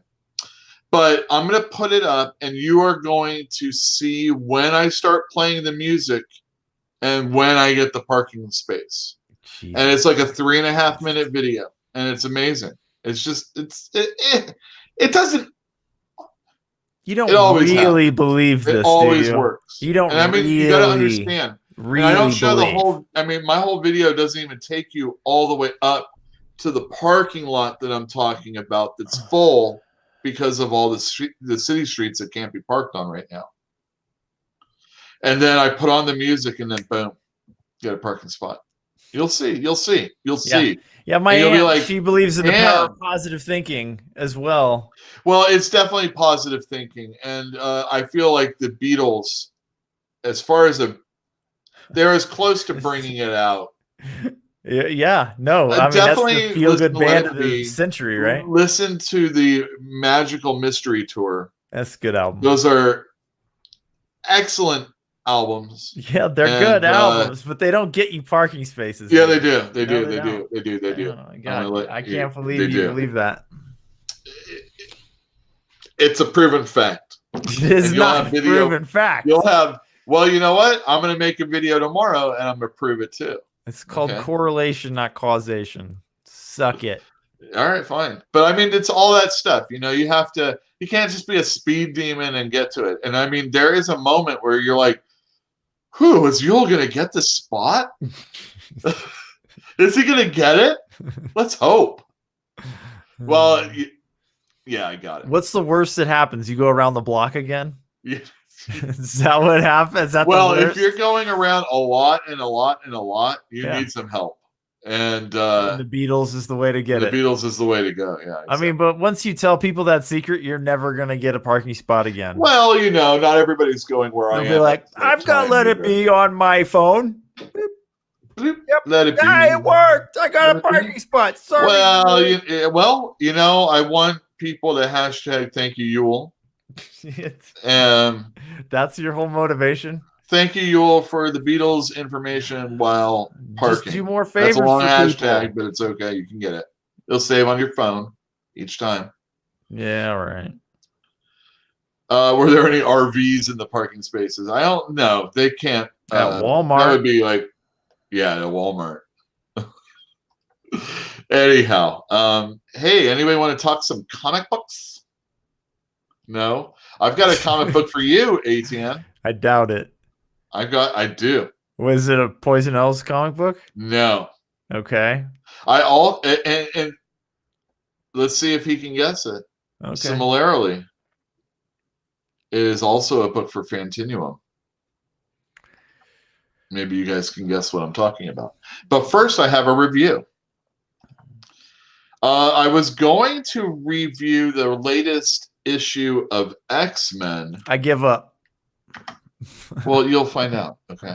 But I'm going to put it up, and you are going to see when I start playing the music and when I get the parking space. Jeez. And it's like a 3.5 minute video, and it's amazing. It's just it doesn't. You don't always really believe this. It always do you? works. You don't. And I mean, really, you got to understand. Really, and I don't show believe. the whole. I mean, my whole video doesn't even take you all the way up to the parking lot that I'm talking about. That's full because of all the city streets that can't be parked on right now. And then I put on the music, and then boom, get a parking spot. You'll see. You'll see. You'll see. Yeah, my aunt, she believes in the power of positive thinking as well. Well, it's definitely positive thinking, and I feel like the Beatles, as far as they're as close to bringing it out. Yeah, no, I mean definitely that's the feel-good band of the century, right? Listen to the Magical Mystery Tour. That's a good album. Those are excellent albums. Yeah, they're good albums, but they don't get you parking spaces. Yeah, they do. They do. God, I can't believe you believe that. It's a proven fact. It is not a proven fact. You'll have. Well, you know what? I'm going to make a video tomorrow, and I'm going to prove it too. It's called correlation, not causation. Suck it. All right, fine. But I mean, it's all that stuff. You can't just be a speed demon and get to it. And I mean, there is a moment where you're like, whew, is Yule going to get the spot? Is he going to get it? Let's hope. Well, yeah, I got it. What's the worst that happens? You go around the block again? Yeah. Is that what happens? If you're going around a lot, you need some help. And the Beatles is the way to get it. The Beatles is the way to go. Yeah. Exactly. I mean, but once you tell people that secret, you're never gonna get a parking spot again. Well, not everybody's going where I am. They'll be like, I've got Let It Be on my phone. Yep. Let It Be. It worked. I got a parking spot. Sorry. Well, I want people to hashtag thank you, Yule. That's your whole motivation. Thank you, Yule, for the Beatles information while parking. Just do more favors. That's a long hashtag, people. but it's okay. You can get it. It'll save on your phone each time. Yeah, right. Were there any RVs in the parking spaces? I don't know. They can't. At Walmart. That would be like, at Walmart. Anyhow, hey, anybody want to talk some comic books? No, I've got a comic book for you, ATN. I doubt it. I do. Was it a Poison Elves comic book? No. Okay. And let's see if he can guess it. Okay. Similarly, it is also a book for Fantinuum. Maybe you guys can guess what I'm talking about. But first, I have a review. I was going to review the latest issue of X-Men. I give up. Well, you'll find out. Okay.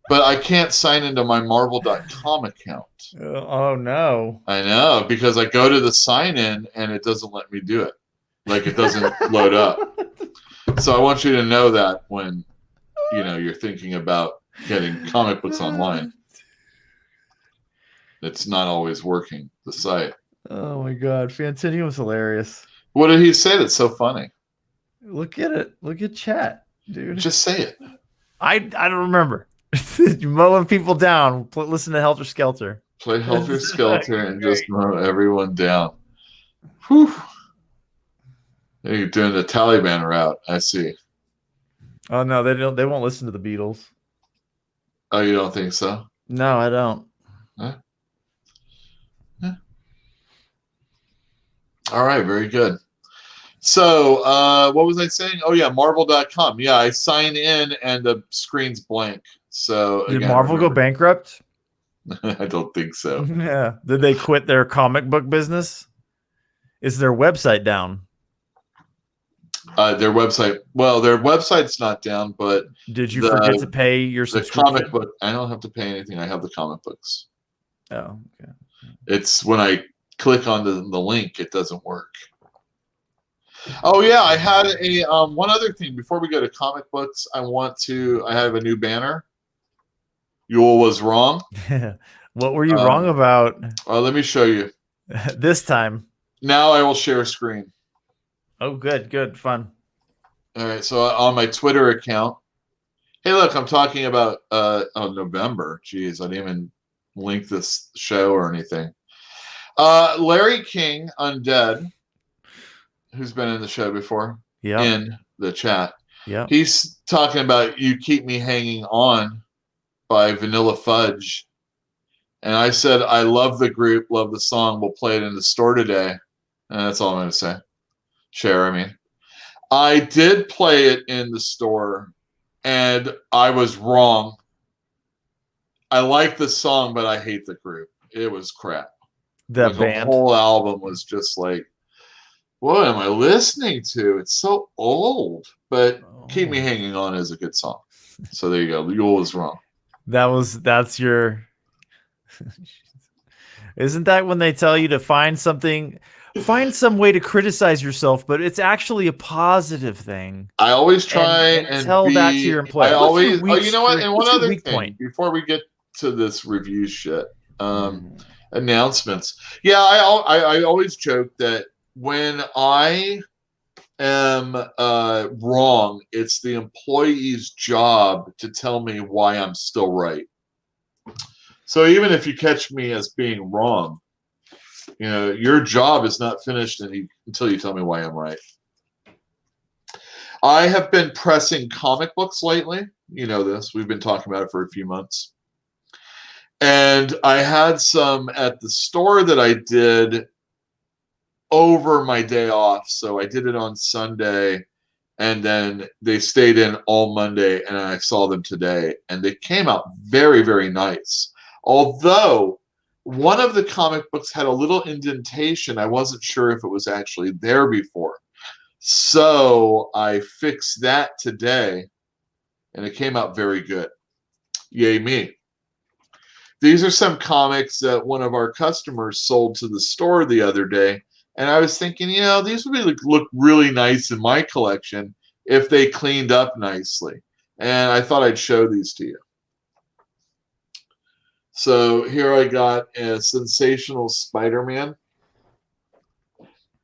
But I can't sign into my Marvel.com account. Oh, no. I know, because I go to the sign in and it doesn't let me do it. Like, it doesn't load up. So I want you to know that when, you're thinking about getting comic books online. It's not always working, the site. Oh, my God. Fantinium was hilarious. What did he say that's so funny? Look at it. Look at chat, dude. Just say it. I don't remember. Mowing people down. Listen to Helter Skelter. Play Helter Skelter and just mow everyone down. Whew. You're doing the Taliban route. I see. Oh no, they don't. They won't listen to the Beatles. Oh, you don't think so? No, I don't. Huh? Yeah. All right, very good. So, what was I saying? Oh yeah, Marvel.com. Yeah, I sign in and the screen's blank. So Did again, Marvel go remember, bankrupt? I don't think so. Yeah. Did they quit their comic book business? Is their website down? Their website, well, their website's not down, but Did you forget to the pay your the comic subscription? book, I don't have to pay anything. I have the comic books. Oh, okay. It's when I click on the link, it doesn't work. Oh yeah, I had a one other thing before we go to comic books. I have a new banner. Yule was wrong. What were you wrong Um, about let me show you. this time? Now I will share a screen. Oh, good, good, fun. All right, so on my Twitter account. Hey, look, I'm talking about November. Jeez, I didn't even link this show or anything. Larry King, Undead, who's been in the show before, Yeah, in the chat. yeah. He's talking about "You Keep Me Hanging On" by Vanilla Fudge. And I said, I love the group, love the song. We'll play it in the store today. And that's all I'm going to say. Share, I mean. I did play it in the store, and I was wrong. I like the song, but I hate the group. It was crap. The Like the band. whole album was just like, what am I listening to? It's so old. But Keep Me Oh. Hanging On is a good song. So there you go. Yule was wrong. That's your. Isn't that when they tell you to find something, find some way to criticize yourself, but it's actually a positive thing, I always try and and tell that to be. your I employer. always. Oh, you know what? And one What's your other weak thing point? before we get to this review shit, Mm. announcements. Yeah, I always joke that when I am wrong, it's the employee's job to tell me why I'm still right. So even if you catch me as being wrong, your job is not finished until you tell me why I'm right. I have been pressing comic books lately. You know this. We've been talking about it for a few months. And I had some at the store that I did over my day off. So I did it on Sunday, and then they stayed in all Monday, and I saw them today. And they came out very, very nice. Although one of the comic books had a little indentation. I wasn't sure if it was actually there before. So I fixed that today, and it came out very good. Yay me. These are some comics that one of our customers sold to the store the other day, and I was thinking, these would look really nice in my collection if they cleaned up nicely. And I thought I'd show these to you. So here I got a Sensational Spider-Man.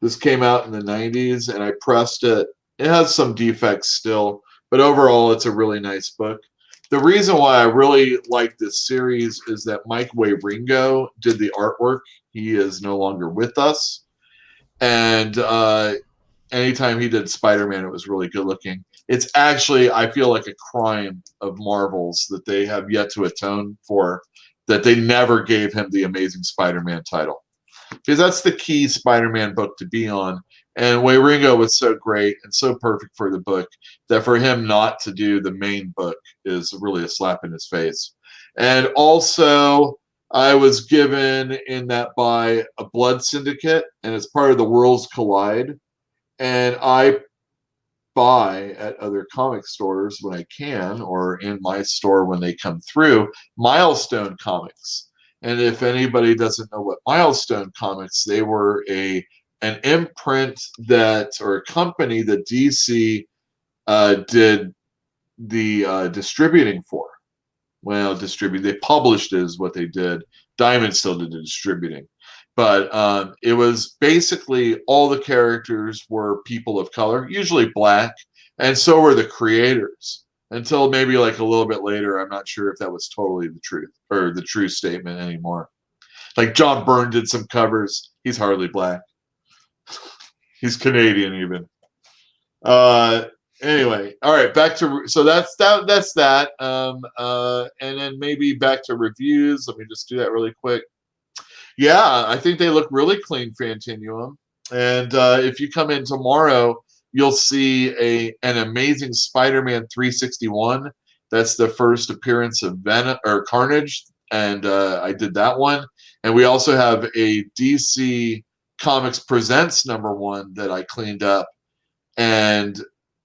This came out in the 90s, and I pressed it. It has some defects still, but overall, it's a really nice book. The reason why I really like this series is that Mike Waringo did the artwork. He is no longer with us. And anytime he did Spider-Man, it was really good looking. It's actually, I feel like a crime of Marvel's that they have yet to atone for, that they never gave him the Amazing Spider-Man title. Because that's the key Spider-Man book to be on. And Waringo was so great and so perfect for the book that for him not to do the main book is really a slap in his face. And also, I was given in that by a Blood Syndicate, and it's part of the Worlds Collide. And I buy at other comic stores when I can, or in my store when they come through, Milestone Comics. And if anybody doesn't know what Milestone Comics, they were an imprint or a company that DC did the distributing for. Well, they published it is what they did. Diamond still did the distributing. But it was basically all the characters were people of color, usually black, and so were the creators. Until maybe like a little bit later, I'm not sure if that was totally the truth or the true statement anymore. Like John Byrne did some covers. He's hardly black. He's Canadian even. Anyway, all right, back to so that's that. And then maybe back to reviews. Let me just do that really quick. Yeah, I think they look really clean, Fantinuum. And if you come in tomorrow, you'll see an Amazing Spider-Man 361. That's the first appearance of Venom or Carnage, and I did that one. And we also have a DC Comics Presents #1 that I cleaned up, and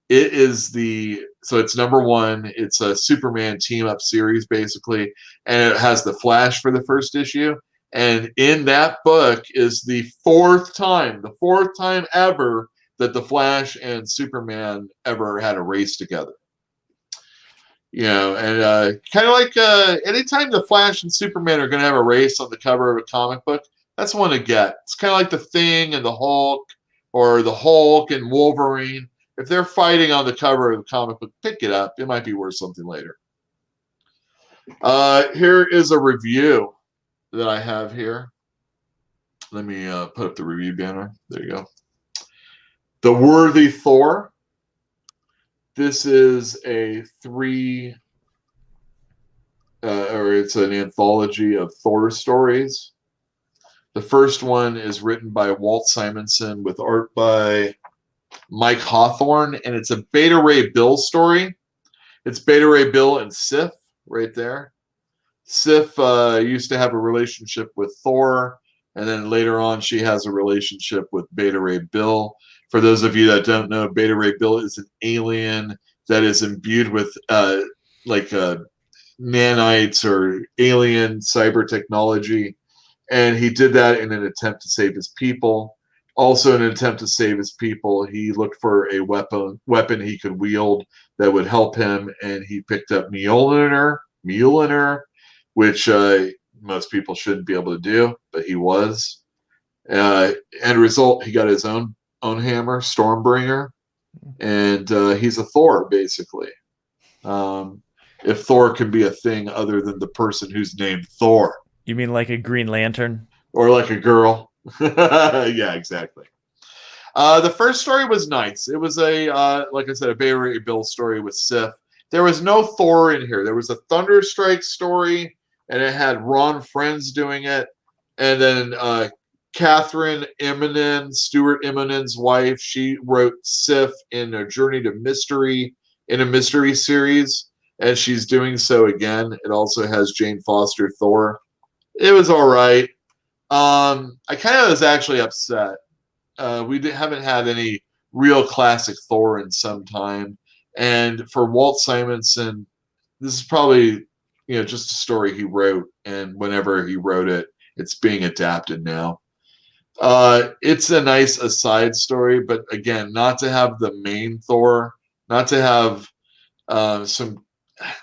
it is it's #1. It's a Superman team up series basically, and it has the Flash for the first issue. And in that book is the fourth time ever that the Flash and Superman ever had a race together. And kind of like anytime the Flash and Superman are going to have a race on the cover of a comic book, that's one to get. It's kind of like the Thing and the Hulk, or the Hulk and Wolverine. If they're fighting on the cover of the comic book, pick it up. It might be worth something later. Here is a review that I have here. Let me put up the review banner. There you go. The Worthy Thor. This is a it's an anthology of Thor stories. The first one is written by Walt Simonson with art by Mike Hawthorne, and it's a Beta Ray Bill story. It's Beta Ray Bill and Sif right there. Sif used to have a relationship with Thor, and then later on she has a relationship with Beta Ray Bill. For those of you that don't know, Beta Ray Bill is an alien that is imbued with nanites or alien cyber technology, and he did that in an attempt to save his people. Also, in an attempt to save his people, he looked for a weapon he could wield that would help him, and he picked up Mjolnir, which most people shouldn't be able to do, but he was. End result, he got his own hammer, Stormbringer, and he's a Thor, basically. If Thor can be a thing other than the person who's named Thor. You mean like a Green Lantern? Or like a girl. Yeah, exactly. The first story was nice. It was like I said, a Beta Ray Bill story with Sif. There was no Thor in here. There was a Thunderstrike story, and it had Ron Friends doing it. And then Catherine Immonen, Stuart Immonen's wife, she wrote Sif in A Journey to Mystery, in a mystery series, and she's doing so again. It also has Jane Foster Thor. It was all right. I kind of was actually upset. We haven't had any real classic Thor in some time, and for Walt Simonson, this is probably just a story he wrote, and whenever he wrote it, it's being adapted now. It's a nice aside story, but again, not to have the main Thor, not to have some.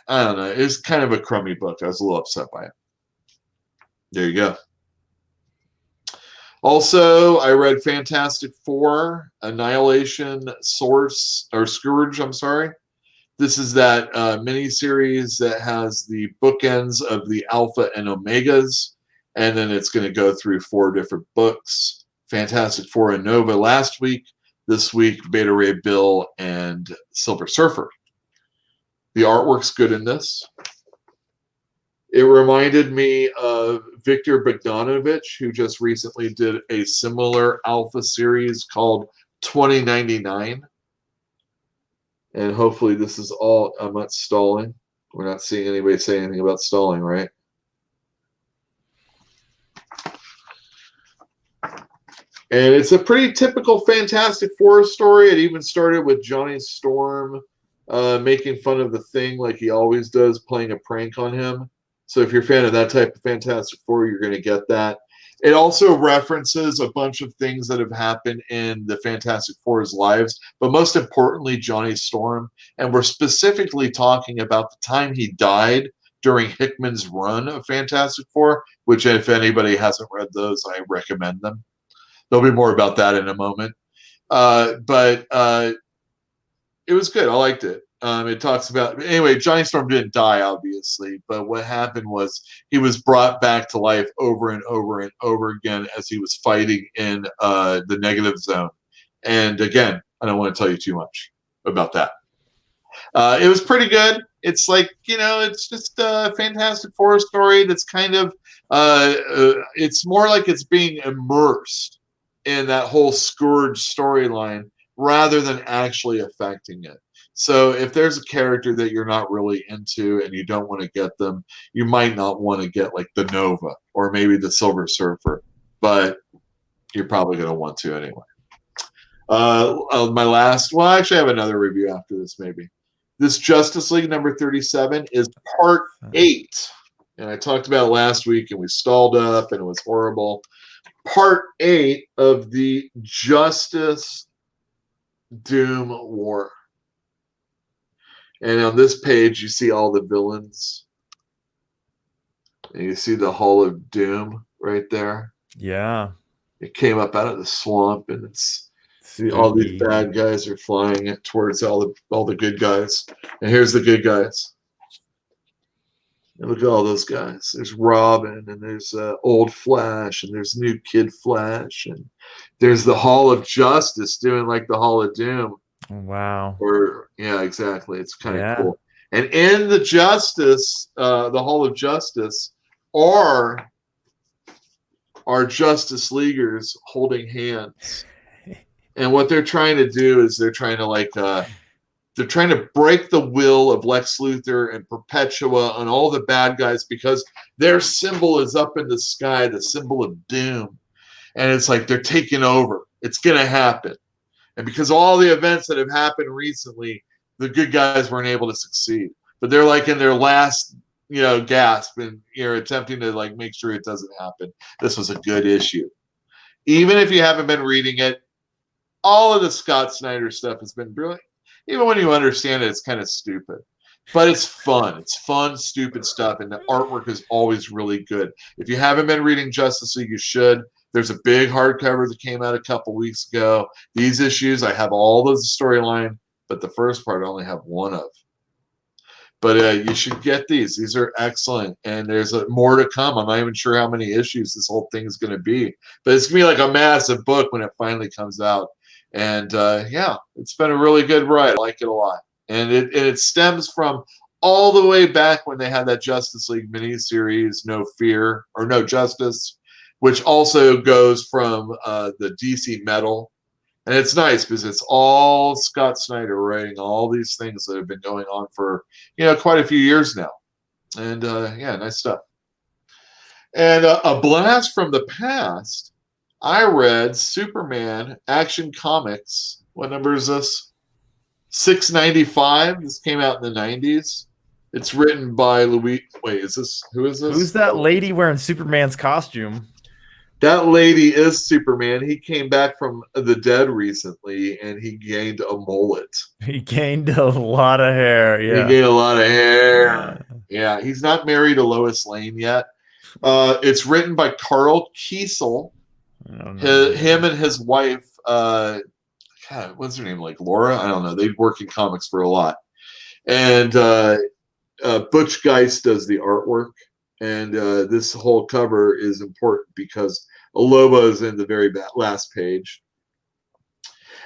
I don't know. It's kind of a crummy book. I was a little upset by it. There you go. Also, I read Fantastic Four, Annihilation, Scourge, I'm sorry. This is that miniseries that has the bookends of the Alpha and Omegas, and then it's going to go through 4 different books. Fantastic Four and Nova last week. This week, Beta Ray Bill and Silver Surfer. The artwork's good in this. It reminded me of Victor Bogdanovich, who just recently did a similar Alpha series called 2099. And hopefully this is all. I'm not stalling. We're not seeing anybody say anything about stalling, right? And it's a pretty typical Fantastic Four story. It even started with Johnny Storm making fun of the Thing like he always does, playing a prank on him. So if you're a fan of that type of Fantastic Four, you're going to get that. It also references a bunch of things that have happened in the Fantastic Four's lives, but most importantly, Johnny Storm. And we're specifically talking about the time he died during Hickman's run of Fantastic Four, which if anybody hasn't read those, I recommend them. There'll be more about that in a moment. But it was good. I liked it. It talks about, anyway, Johnny Storm didn't die, obviously, but what happened was he was brought back to life over and over and over again as he was fighting in the negative zone. And again, I don't want to tell you too much about that. It was pretty good. It's like, it's just a Fantastic Four story that's kind of, it's more like it's being immersed in that whole Scourge storyline rather than actually affecting it. So if there's a character that you're not really into and you don't want to get them, you might not want to get like the Nova or maybe the Silver Surfer, but you're probably going to want to anyway. My last, well, actually, I have another review after this, maybe. This Justice League number 37 is part 8. And I talked about it last week and we stalled up and it was horrible. Part 8 of the Justice Doom War. And on this page, you see all the villains. And you see the Hall of Doom right there. Yeah. It came up out of the swamp, and it's all these bad guys are flying it towards all the good guys. And here's the good guys. And look at all those guys. There's Robin, and there's old Flash, and there's new Kid Flash, and there's the Hall of Justice doing like the Hall of Doom. Wow. Or yeah, exactly. It's kind of cool. And in the Justice, the Hall of Justice, are Justice Leaguers holding hands. And what they're trying to do is they're trying to break the will of Lex Luthor and Perpetua and all the bad guys because their symbol is up in the sky, the symbol of doom. And it's like they're taking over. It's going to happen. And because of all the events that have happened recently, the good guys weren't able to succeed. But they're like in their last, gasp and attempting to like make sure it doesn't happen. This was a good issue. Even if you haven't been reading it, all of the Scott Snyder stuff has been brilliant. Even when you understand it, it's kind of stupid. But it's fun. It's fun, stupid stuff. And the artwork is always really good. If you haven't been reading Justice League, you should. There's a big hardcover that came out a couple weeks ago. These issues, I have all of the storyline, but the first part I only have one of. But you should get these. These are excellent. And there's more to come. I'm not even sure how many issues this whole thing is going to be. But it's going to be like a massive book when it finally comes out. And yeah, it's been a really good ride. I like it a lot. And it stems from all the way back when they had that Justice League miniseries, No Fear, or No Justice, which also goes from the DC Metal. And it's nice because it's all Scott Snyder writing all these things that have been going on for, quite a few years now. And yeah, nice stuff. And a blast from the past, I read Superman Action Comics. What number is this? 695. This came out in the 90s. It's written by Louis. Wait, who is this? Who's that lady wearing Superman's costume? That lady is Superman. He came back from the dead recently, and he gained a mullet. He gained a lot of hair. Yeah, he gained a lot of hair. Yeah, he's not married to Lois Lane yet. It's written by Carl Kiesel. Him and his wife. God, what's her name? Like Laura? I don't know. They work in comics for a lot. And Butch Geist does the artwork. And this whole cover is important because Aloba is in the very last page.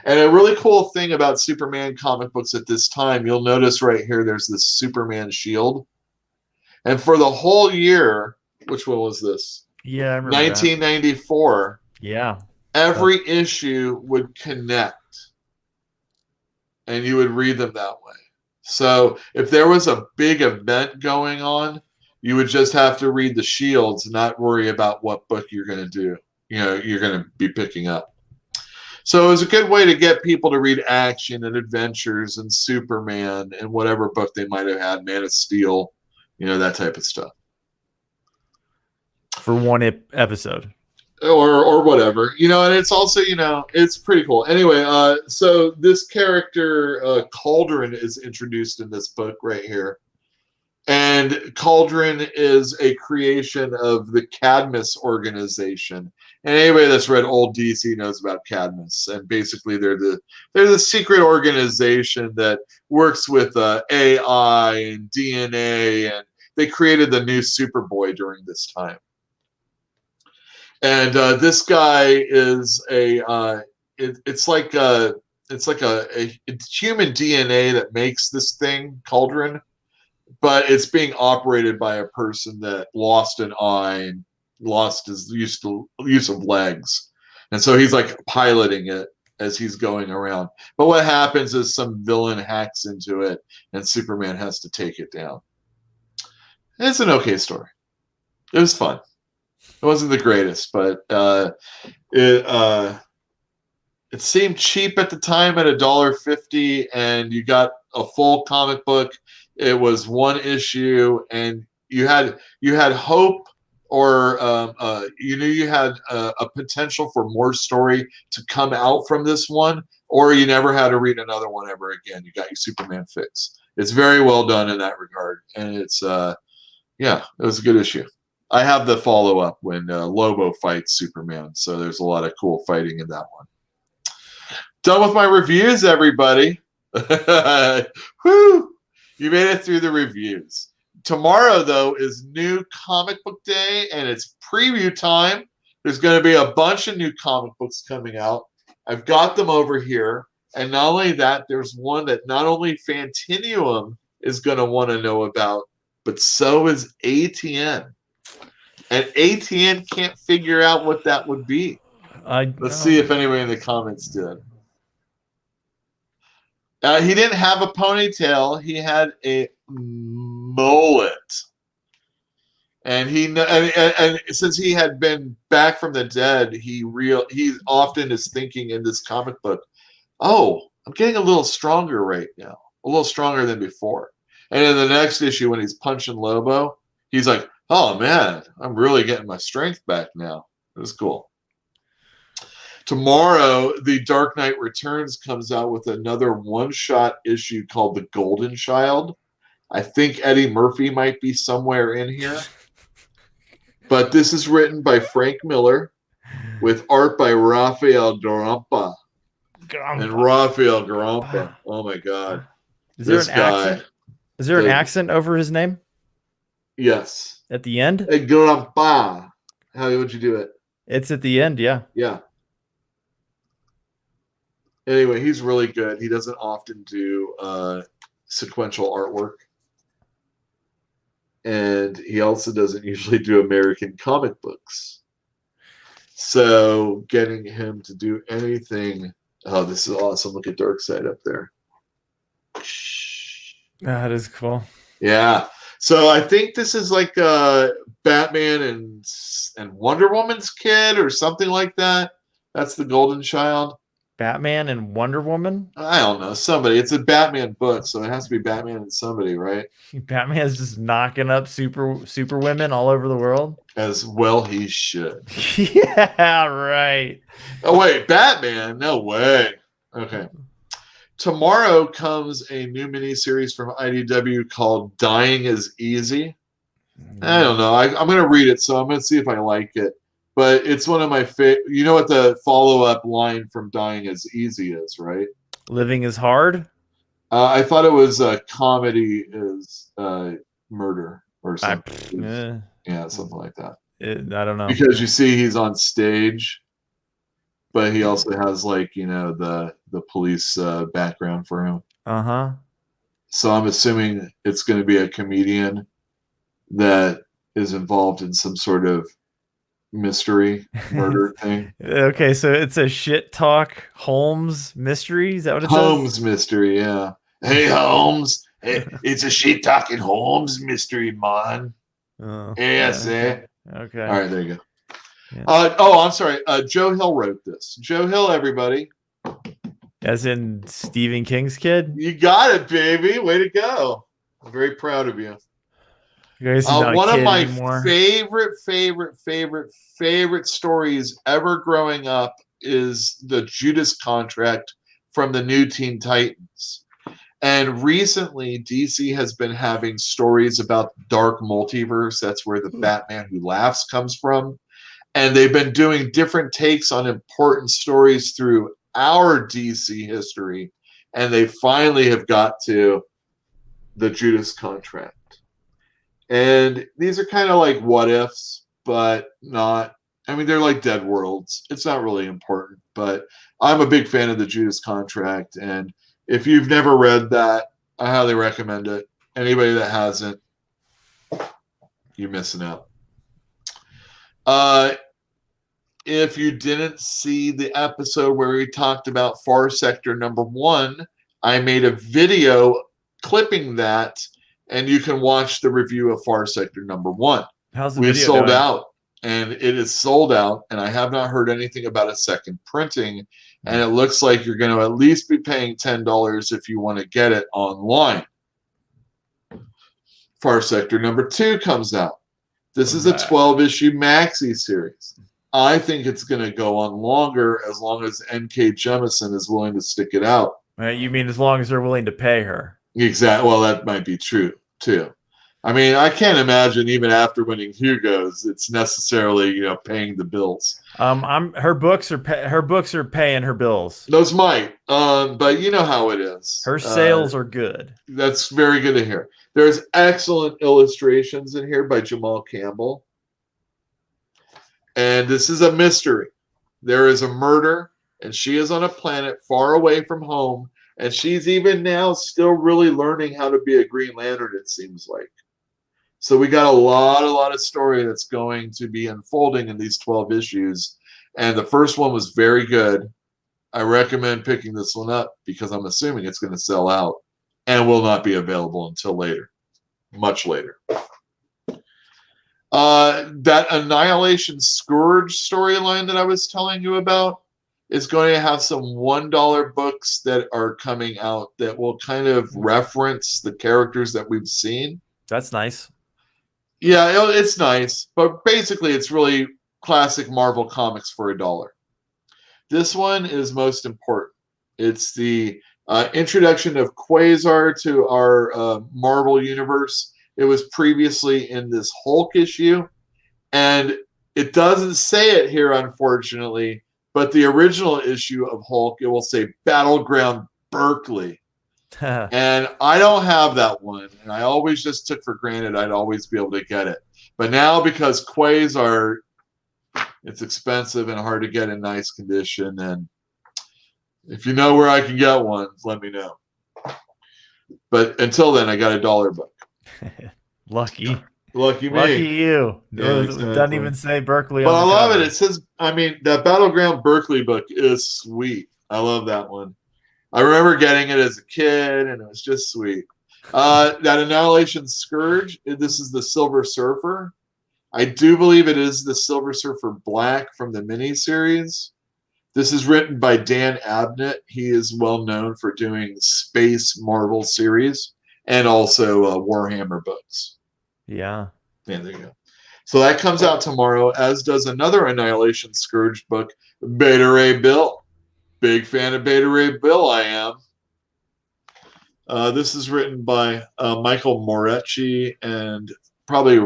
And a really cool thing about Superman comic books at this time, you'll notice right here, there's this Superman shield. And for the whole year, which one was this? Yeah, I remember 1994. that. Yeah. Every issue would connect. And you would read them that way. So if there was a big event going on, you would just have to read the shields and not worry about what book you're going to do. You're going to be picking up. So it was a good way to get people to read action and adventures and Superman and whatever book they might have had, Man of Steel, that type of stuff. For one episode. Or whatever, and it's also, it's pretty cool. Anyway, so this character, Cauldron, is introduced in this book right here. And Cauldron is a creation of the Cadmus organization. And anybody that's read old DC knows about Cadmus. And basically they're the secret organization that works with AI and DNA, and they created the new Superboy during this time. And this guy is it's like a human DNA that makes this thing, Cauldron. But it's being operated by a person that lost an eye and lost his use of legs. And so he's like piloting it as he's going around. But what happens is some villain hacks into it, and Superman has to take it down. It's an okay story. It was fun. It wasn't the greatest, but it seemed cheap at the time at $1.50, and you got a full comic book. It was one issue, and you had hope, or you knew you had a potential for more story to come out from this one, or you never had to read another one ever again. You got your Superman fix. It's very well done in that regard, and it's yeah, it was a good issue. I have the follow up when Lobo fights Superman, so there's a lot of cool fighting in that one. Done with my reviews, everybody. Whew! You made it through the reviews. Tomorrow, though, is new comic book day, and it's preview time. There's going to be a bunch of new comic books coming out. I've got them over here. And not only that, there's one that not only Fantinuum is going to want to know about, but so is ATN. And ATN can't figure out what that would be. Let's see if anybody in the comments did. He didn't have a ponytail. He had a mullet. And and since he had been back from the dead, he often is thinking in this comic book, oh, I'm getting a little stronger right now, a little stronger than before. And in the next issue, when he's punching Lobo, he's like, oh man, I'm really getting my strength back now. It was cool. Tomorrow, The Dark Knight Returns comes out with another one-shot issue called The Golden Child. I think Eddie Murphy might be somewhere in here. But this is written by Frank Miller with art by Rafael Garampa. And Rafael Garampa. Oh my God. Is there an accent? Is there an accent over his name? Yes. At the end? Garampa. How would you do it? It's at the end, yeah. Yeah. Anyway, he's really good. He doesn't often do sequential artwork. And he also doesn't usually do American comic books. So getting him to do anything... Oh, this is awesome. Look at Darkseid up there. That is cool. Yeah. So I think this is like Batman and Wonder Woman's kid or something like that. That's the Golden Child. Batman and Wonder Woman? I don't know. Somebody. It's a Batman book, so it has to be Batman and somebody, right? Batman's just knocking up super women all over the world. As well he should. Yeah, right. Oh, wait. Batman? No way. Okay. Tomorrow comes a new miniseries from IDW called Dying is Easy. I don't know. I'm going to read it, so I'm going to see if I like it. But it's one of my favorite. You know what the follow-up line from Dying is Easy is, right? Living is hard? I thought it was comedy is murder or something. Yeah, something like that. I don't know. Because you see he's on stage, but he also has, like, you know, the police background for him. Uh-huh. So I'm assuming it's going to be a comedian that is involved in some sort of mystery murder thing. Okay, so it's a shit talk Holmes mystery. Is that what it Holmes says? mystery, yeah. Hey Holmes, it's a shit talking Holmes mystery, man. Oh, Yes, yeah. Okay. All right, there you go. Yeah. Oh, I'm sorry. Joe Hill wrote this. Joe Hill, everybody. As in Stephen King's kid? You got it, baby. Way to go. I'm very proud of you. One of my favorite stories ever growing up is the Judas Contract from the New Teen Titans. And recently, DC has been having stories about dark multiverse. That's where the Batman Who Laughs comes from. And they've been doing different takes on important stories through our DC history. And they finally have got to the Judas Contract. And these are kind of like what ifs, but not. I mean, they're like dead worlds. It's not really important, but I'm a big fan of the Judas Contract. And if you've never read that, I highly recommend it. Anybody that hasn't, you're missing out. if you didn't see the episode where we talked about Far Sector #1, I made a video clipping that, and you can watch the review of Far Sector #1. How's the We video sold doing? out, and it is sold out, and I have not heard anything about a second printing, and it looks like you're going to at least be paying $10 if you want to get it online. Far Sector #2 comes out. This is a 12-issue maxi series. I think it's going to go on longer as long as N.K. Jemisin is willing to stick it out. You mean as long as they're willing to pay her? Exactly. Well, that might be true, too. I mean, I can't imagine even after winning Hugo's, it's necessarily, paying the bills. Her books are paying her bills. Those might, but you know how it is. Her sales are good. That's very good to hear. There's excellent illustrations in here by Jamal Campbell. And this is a mystery. There is a murder, and she is on a planet far away from home, and she's even now still really learning how to be a Green Lantern, it seems like. So we got a lot of story that's going to be unfolding in these 12 issues. And the first one was very good. I recommend picking this one up because I'm assuming it's going to sell out and will not be available until later, much later. That Annihilation Scourge storyline that I was telling you about is going to have some $1 books that are coming out that will kind of reference the characters that we've seen. That's nice. Yeah, it's nice, but basically it's really classic Marvel comics for $1. This one is most important. It's the introduction of Quasar to our Marvel universe. It was previously in this Hulk issue, and it doesn't say it here, unfortunately, but the original issue of Hulk, it will say Battleground Berkeley. And I don't have that one, and I always just took for granted I'd always be able to get it. But now, because Quasar, it's expensive and hard to get in nice condition, and if you know where I can get one, let me know. But until then, I got a $1 book. Lucky me. Lucky you. Yeah, exactly. It doesn't even say Berkeley. But on the I love cover. it. It says, that Battleground Berkeley book is sweet. I love that one. I remember getting it as a kid, and it was just sweet. That Annihilation Scourge, this is the Silver Surfer. I do believe it is the Silver Surfer Black from the miniseries. This is written by Dan Abnett. He is well known for doing space Marvel series and also Warhammer books. Yeah. Yeah, there you go. So that comes out tomorrow, as does another Annihilation Scourge book, Beta Ray Bill. Big fan of Beta Ray Bill, I am. This is written by Michael Morecci and probably,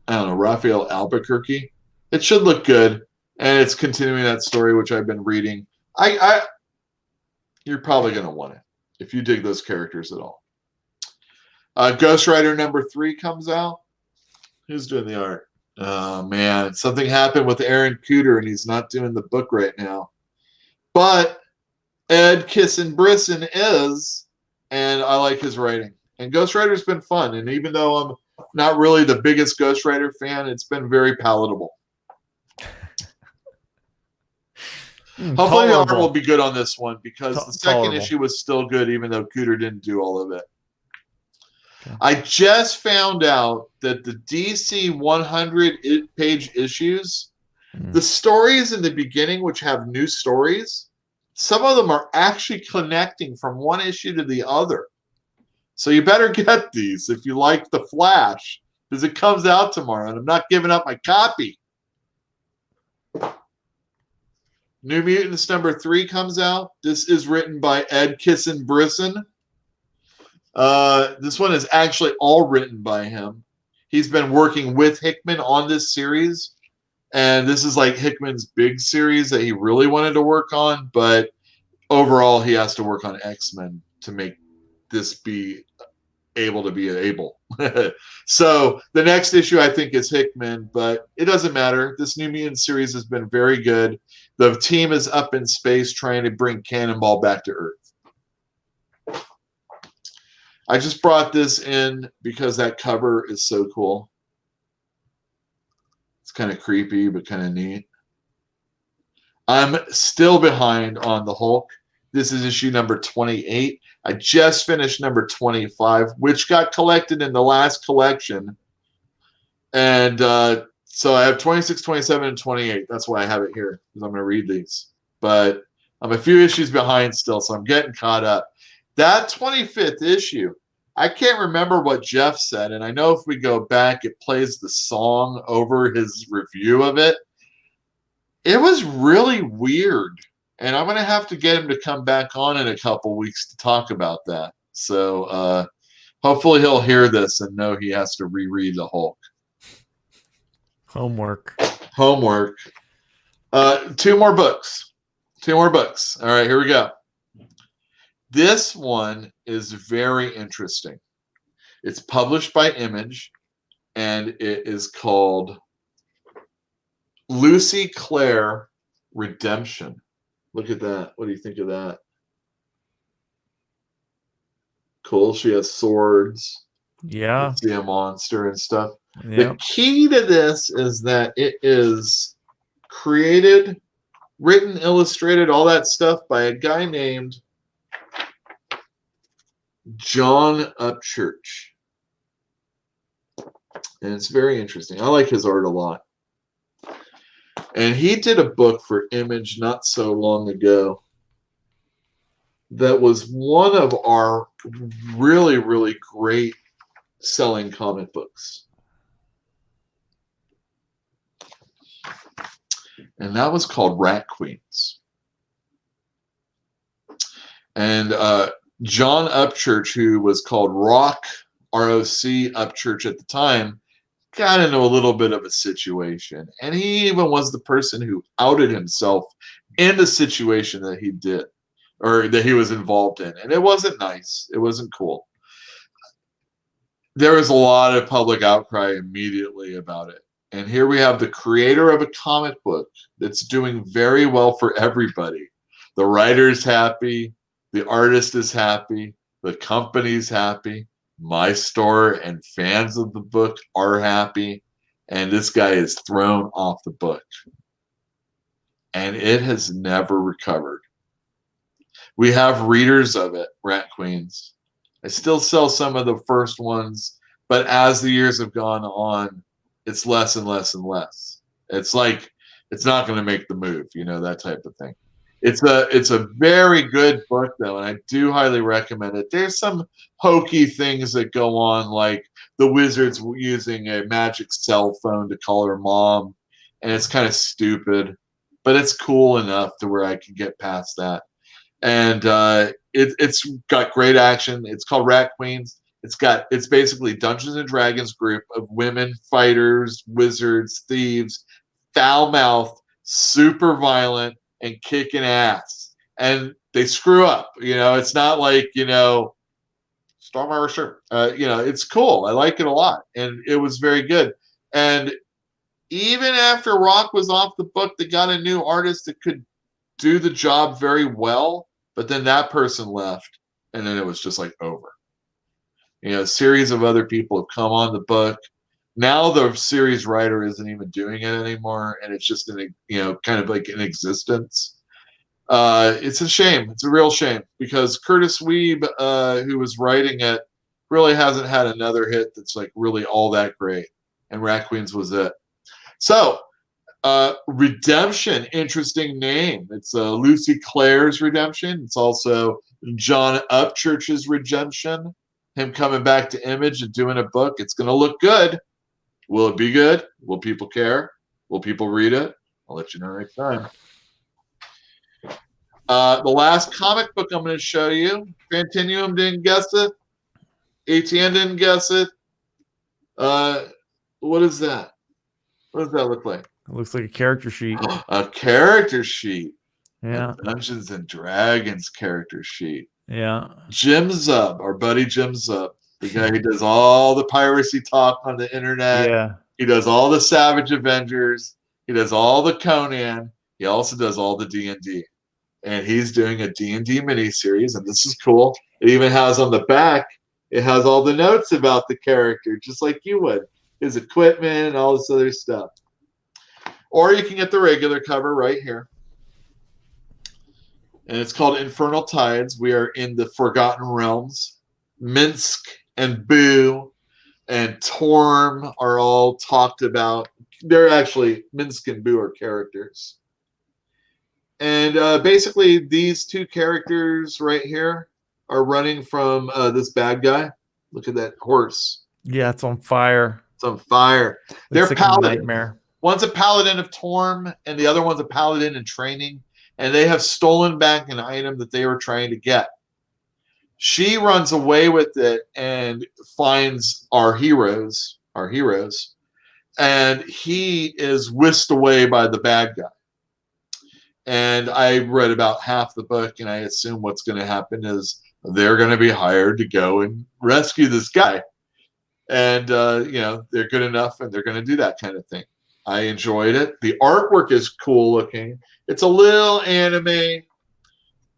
Raphael Albuquerque. It should look good, and it's continuing that story, which I've been reading. You're probably going to want it if you dig those characters at all. Ghost Rider #3 comes out. Who's doing the art? Oh, man. Something happened with Aaron Cooter, and he's not doing the book right now. But Ed Kissin-Brisson is, and I like his writing. And Ghost Rider's been fun, and even though I'm not really the biggest Ghost Rider fan, it's been very palatable. Hopefully the art will be good on this one, because the second issue was still good, even though Cooter didn't do all of it. Okay. I just found out that the DC 100-page issues, the stories in the beginning, which have new stories, some of them are actually connecting from one issue to the other. So you better get these if you like The Flash, because it comes out tomorrow, and I'm not giving up my copy. New Mutants #3 comes out. This is written by Ed Kissin-Brisson. This one is actually all written by him. He's been working with Hickman on this series. And this is like Hickman's big series that he really wanted to work on, but overall he has to work on X-Men to make this be able to be able. So the next issue I think is Hickman, but it doesn't matter. This New Mutant series has been very good. The team is up in space trying to bring Cannonball back to Earth. I just brought this in because that cover is so cool. It's kind of creepy, but kind of neat. I'm still behind on the Hulk. This is issue number 28. I just finished number 25, which got collected in the last collection. And so I have 26, 27, and 28. That's why I have it here, because I'm going to read these. But I'm a few issues behind still, so I'm getting caught up. That 25th issue, I can't remember what Jeff said, and I know if we go back, it plays the song over his review of it. It was really weird, and I'm going to have to get him to come back on in a couple weeks to talk about that. So hopefully he'll hear this and know he has to reread the Hulk. Homework. Two more books. All right, here we go. This one is very interesting. It's published by Image, and it is called Lucy Clare Redemption. Look at that. What do you think of that? Cool. She has swords. Yeah. You see a monster and stuff. Yep. The key to this is that it is created, written, illustrated, all that stuff by a guy named John Upchurch. And it's very interesting. I like his art a lot. And he did a book for Image not so long ago that was one of our really, really great selling comic books. And that was called Rat Queens. And John Upchurch, who was called ROC Upchurch at the time, got into a little bit of a situation. And he even was the person who outed himself in the situation that he did, or that he was involved in. And it wasn't nice. It wasn't cool. There was a lot of public outcry immediately about it. And here we have the creator of a comic book that's doing very well for everybody. The writer's happy. The artist is happy. The company's happy. My store and fans of the book are happy. And this guy is thrown off the book. And it has never recovered. We have readers of it, Rat Queens. I still sell some of the first ones, but as the years have gone on, it's less and less and less. It's like it's not going to make the move, you know, that type of thing. It's a very good book though, and I do highly recommend it. There's some hokey things that go on, like the Wizards using a magic cell phone to call her mom, and it's kind of stupid, but it's cool enough to where I can get past that. And it's got great action. It's called Rat Queens. It's basically Dungeons and Dragons group of women fighters, wizards, thieves, foul-mouthed, super violent, and kicking ass. And they screw up. You know, it's not like, you know, Stormmarcher. You know, it's cool. I like it a lot. And it was very good. And even after Rock was off the book, they got a new artist that could do the job very well. But then that person left. And then it was just like over. You know, a series of other people have come on the book. Now the series writer isn't even doing it anymore, and it's just kind of like in existence. It's a shame. It's a real shame because Curtis Weeb, who was writing it, really hasn't had another hit that's like really all that great. And Rat Queens was it. So, Redemption, interesting name. It's Lucy Clare's Redemption. It's also John Upchurch's Redemption. Him coming back to Image and doing a book. It's going to look good. Will it be good? Will people care? Will people read it? I'll let you know next time. The last comic book I'm going to show you, Fantinuum didn't guess it. ATN didn't guess it. What is that? What does that look like? It looks like a character sheet. A character sheet. Yeah. A Dungeons and Dragons character sheet. Yeah. Jim Zub, our buddy Jim Zub, the guy who does all the piracy talk on the internet. Yeah. He does all the Savage Avengers. He does all the Conan. He also does all the D&D. And he's doing a D&D miniseries, and this is cool. It even has on the back, it has all the notes about the character, just like you would. His equipment and all this other stuff. Or you can get the regular cover right here. and it's called Infernal Tides. We are in the Forgotten Realms. Minsk and Boo and Torm are all talked about. They're actually, Minsk and Boo are characters. And basically, these two characters right here are running from this bad guy. Look at that horse. Yeah, it's on fire. It's on fire. They're Looks like a paladins. nightmare. One's a paladin of Torm, and the other one's a paladin in training. And they have stolen back an item that they were trying to get. She runs away with it and finds our heroes, and he is whisked away by the bad guy. And I read about half the book, and I assume what's going to happen is they're going to be hired to go and rescue this guy. And, they're good enough, and they're going to do that kind of thing. I enjoyed it. The artwork is cool looking. It's a little anime.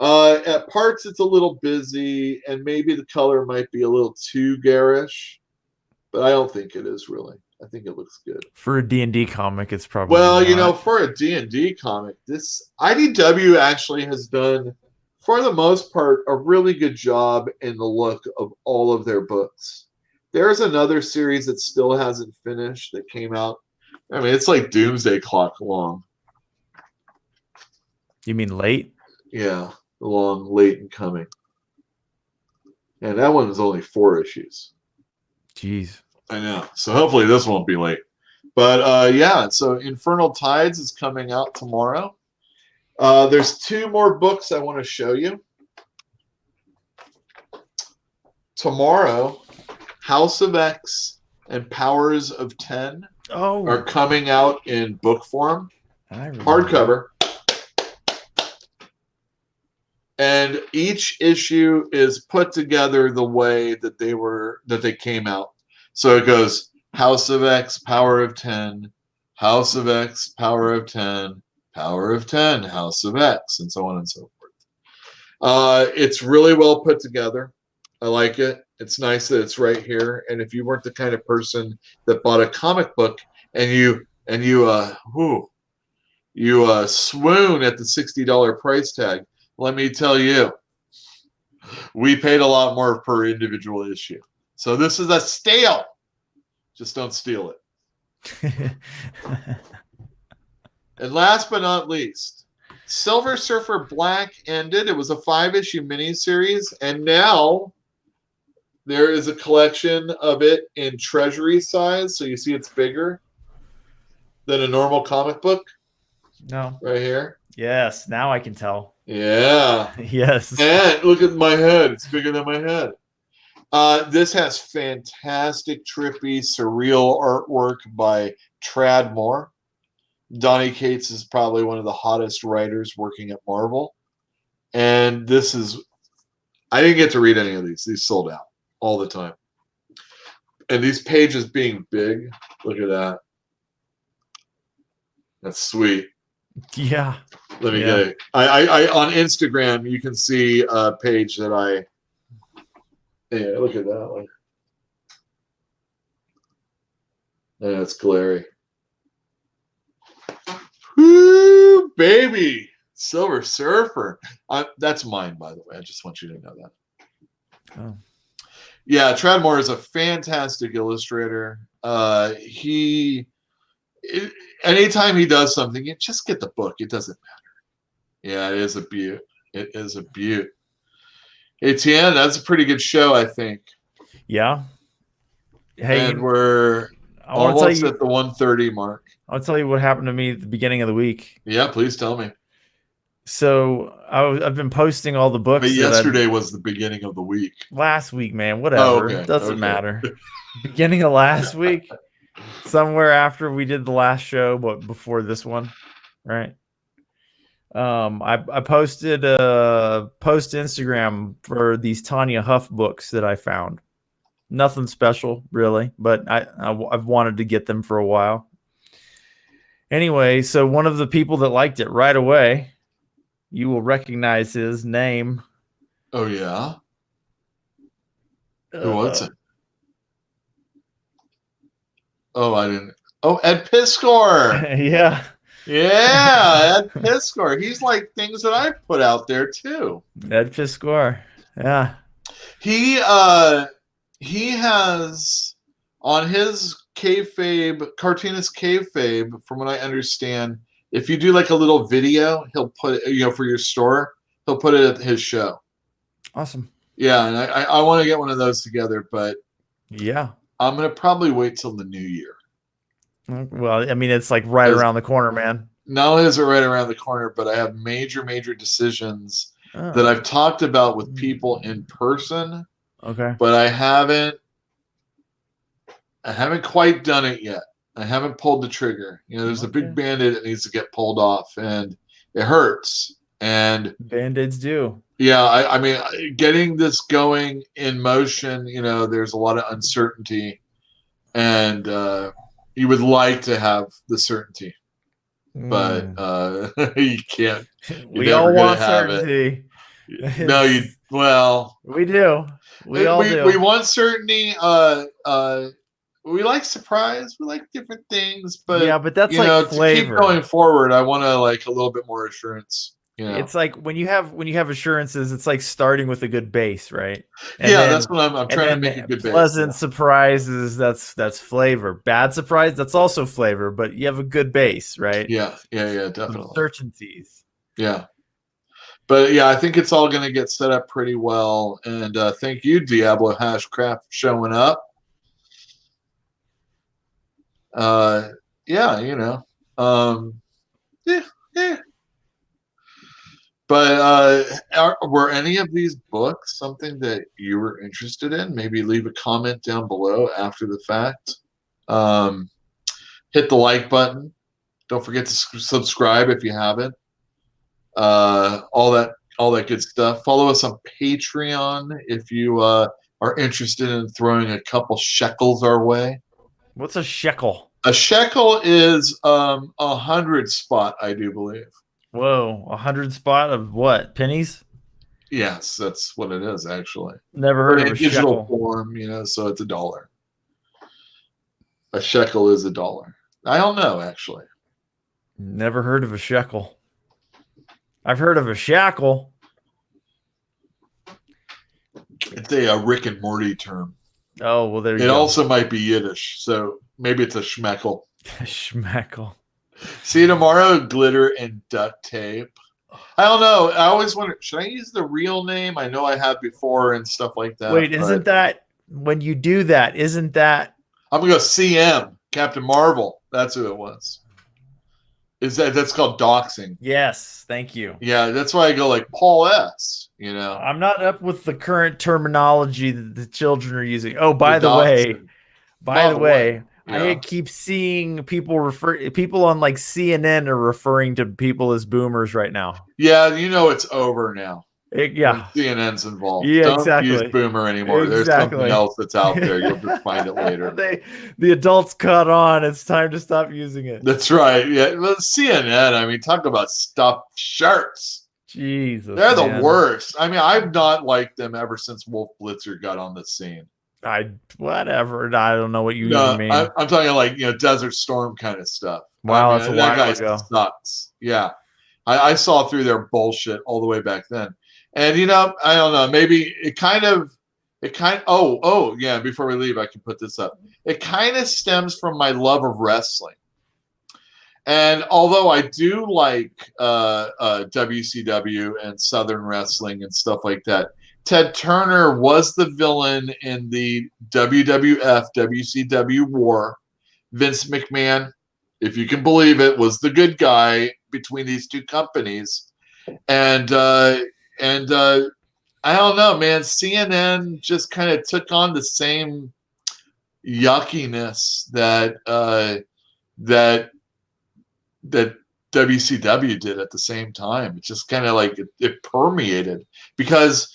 At parts, it's a little busy, and maybe the color might be a little too garish, but I don't think it is really. I think it looks good. For a D&D comic, it's probably Well, for a D&D comic, this IDW actually has done, for the most part, a really good job in the look of all of their books. There's another series that still hasn't finished that came out. I mean, it's like Doomsday Clock long. You mean late? Yeah, long, late, and coming. And that one is only 4 issues. Jeez. I know. So hopefully this won't be late. But yeah, so Infernal Tides is coming out tomorrow. There's 2 more books I want to show you. Tomorrow, House of X and Powers of 10 are coming out in book form. Hardcover. And each issue is put together the way that they came out. So it goes House of X, Power of 10, House of X, Power of 10, Power of 10, House of X, and so on and so forth. It's really well put together. I like it. It's nice that it's right here. And if you weren't the kind of person that bought a comic book and you swoon at the $60 price tag, let me tell you, we paid a lot more per individual issue. So this is a steal. Just don't steal it. And last but not least, Silver Surfer Black ended. It was a 5-issue miniseries, and now there is a collection of it in treasury size. So you see it's bigger than a normal comic book. No. Right here. Yes, now I can tell. Yeah. Yes. And look at my head. It's bigger than my head. This has fantastic, trippy, surreal artwork by Tradd Moore. Donny Cates is probably one of the hottest writers working at Marvel. And this is... I didn't get to read any of these. These sold out all the time. And these pages being big, look at that. That's sweet. Yeah. Let me get it. I on Instagram, you can see a page that I... Yeah, look at that one. And it's glary. Woo, baby. Silver Surfer. That's mine, by the way. I just want you to know that. Oh. Yeah, Tradd Moore is a fantastic illustrator. Anytime he does something, you just get the book. It doesn't matter. Yeah, it is a beaut. It is a beaut. Etienne, that's a pretty good show, I think. Yeah. Hey, and we're almost at the 1:30 mark. I'll tell you what happened to me at the beginning of the week. Yeah, please tell me. So I've been posting all the books. But yesterday was the beginning of the week. Last week, man. Whatever. Oh, okay. Doesn't matter. Beginning of last week. Somewhere after we did the last show, but before this one, right? I posted a post to Instagram for these Tanya Huff books that I found. Nothing special, really, but I've wanted to get them for a while. Anyway, so one of the people that liked it right away, you will recognize his name. Oh, yeah? Who was it? Oh, I didn't. Oh, Ed Piskor. Yeah. Yeah, Ed Piskor. He's like things that I put out there too. Ed Piskor. Yeah. He uh he has on his kayfabe, cartoonist kayfabe, from what I understand, if you do like a little video, he'll put it, for your store, he'll put it at his show. Awesome. Yeah, and I want to get one of those together, but Yeah. I'm gonna probably wait till the new year. Well, I mean, it's like right around the corner, man. Not only is it right around the corner, but I have major decisions that Oh. I've talked about with people in person, Okay. but I haven't quite done it yet. I haven't pulled the trigger. There's a big Okay. band-aid that needs to get pulled off, and it hurts. And Band-Aids do. yeah, I mean, getting this going in motion, there's a lot of uncertainty, and you would like to have the certainty, but you can't. We all want have it. certainty. No, we do. We all do. We want certainty. We like surprise. We like different things, but yeah, but that's like flavor. To keep going forward, I want to like a little bit more assurance. It's like when you have assurances, it's like starting with a good base, right? And yeah, that's what I'm trying to make a good base. Pleasant surprises, that's flavor. Bad surprise, that's also flavor, but you have a good base, right? Yeah, definitely. Uncertainties. Yeah. But yeah, I think it's all going to get set up pretty well. And thank you, Diablo Hashcraft, for showing up. Yeah. But were any of these books something that you were interested in? Maybe leave a comment down below after the fact. Hit the like button. Don't forget to subscribe if you haven't. All that good stuff. Follow us on Patreon if you are interested in throwing a couple shekels our way. What's a shekel? A shekel is 100 spot, I do believe. Whoa, 100 spot of what? Pennies? Yes, that's what it is actually. Never heard of a digital shekel. form, so it's $1. A shekel is $1. I don't know actually. Never heard of a shekel. I've heard of a shackle. It's a Rick and Morty term. Oh, well, there you go. It also might be Yiddish, so maybe it's a schmeckle. Schmeckle. See you tomorrow, glitter and duct tape. I don't know. I always wonder, should I use the real name? I know I have before and stuff like that. Wait, isn't that, when you do that, isn't that? I'm going to go CM, Captain Marvel. That's who it was. That's called doxing. Yes, thank you. Yeah, that's why I go like Paul S. I'm not up with the current terminology that the children are using. Oh, by the way, yeah. I keep seeing people on like CNN are referring to people as boomers right now. Yeah, it's over now. Yeah, when CNN's involved. Yeah, Don't exactly. use boomer anymore. There's something else that's out there. You'll just find it later. The adults caught on. It's time to stop using it. That's right. Yeah, well, CNN. I mean, talk about stuffed shirts. Jesus, they're the worst. I mean, I've not liked them ever since Wolf Blitzer got on the scene. Whatever. I don't know what you even mean. I'm talking like Desert Storm kind of stuff. Wow, that's a while guy ago. Sucks. Yeah, I saw through their bullshit all the way back then. And I don't know. Maybe it kind of. Oh yeah. Before we leave, I can put this up. It kind of stems from my love of wrestling. And although I do like WCW and Southern Wrestling and stuff like that, Ted Turner was the villain in the WWF WCW war. Vince McMahon, if you can believe it, was the good guy between these two companies. And I don't know, man. CNN just kind of took on the same yuckiness that WCW did at the same time. It just kind of like it permeated because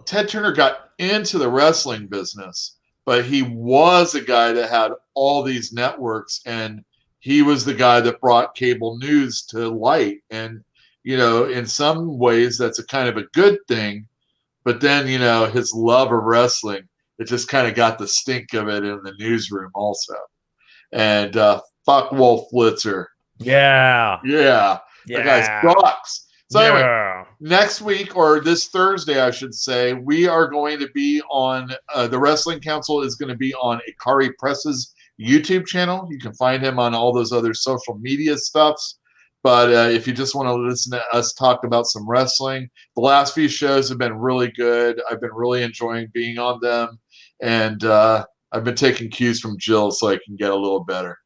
Ted Turner got into the wrestling business, but he was a guy that had all these networks, and he was the guy that brought cable news to light. And in some ways that's a kind of a good thing, but then his love of wrestling, it just kind of got the stink of it in the newsroom also. And Buckwolf Blitzer. Yeah. Yeah, that guy sucks. So anyway, Yeah. next week, or this Thursday, I should say, we are going to be on the Wrestling Council is going to be on Ikari Press's YouTube channel. You can find him on all those other social media stuffs. But if you just want to listen to us talk about some wrestling, the last few shows have been really good. I've been really enjoying being on them. And I've been taking cues from Jill so I can get a little better.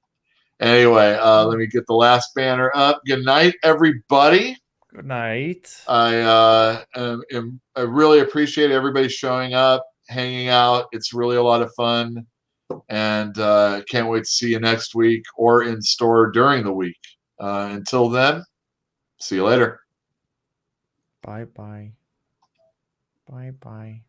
Anyway, let me get the last banner up. Good night, everybody. Good night. I really appreciate everybody showing up, hanging out. It's really a lot of fun, and can't wait to see you next week or in store during the week. Until then, see you later. Bye bye. Bye bye.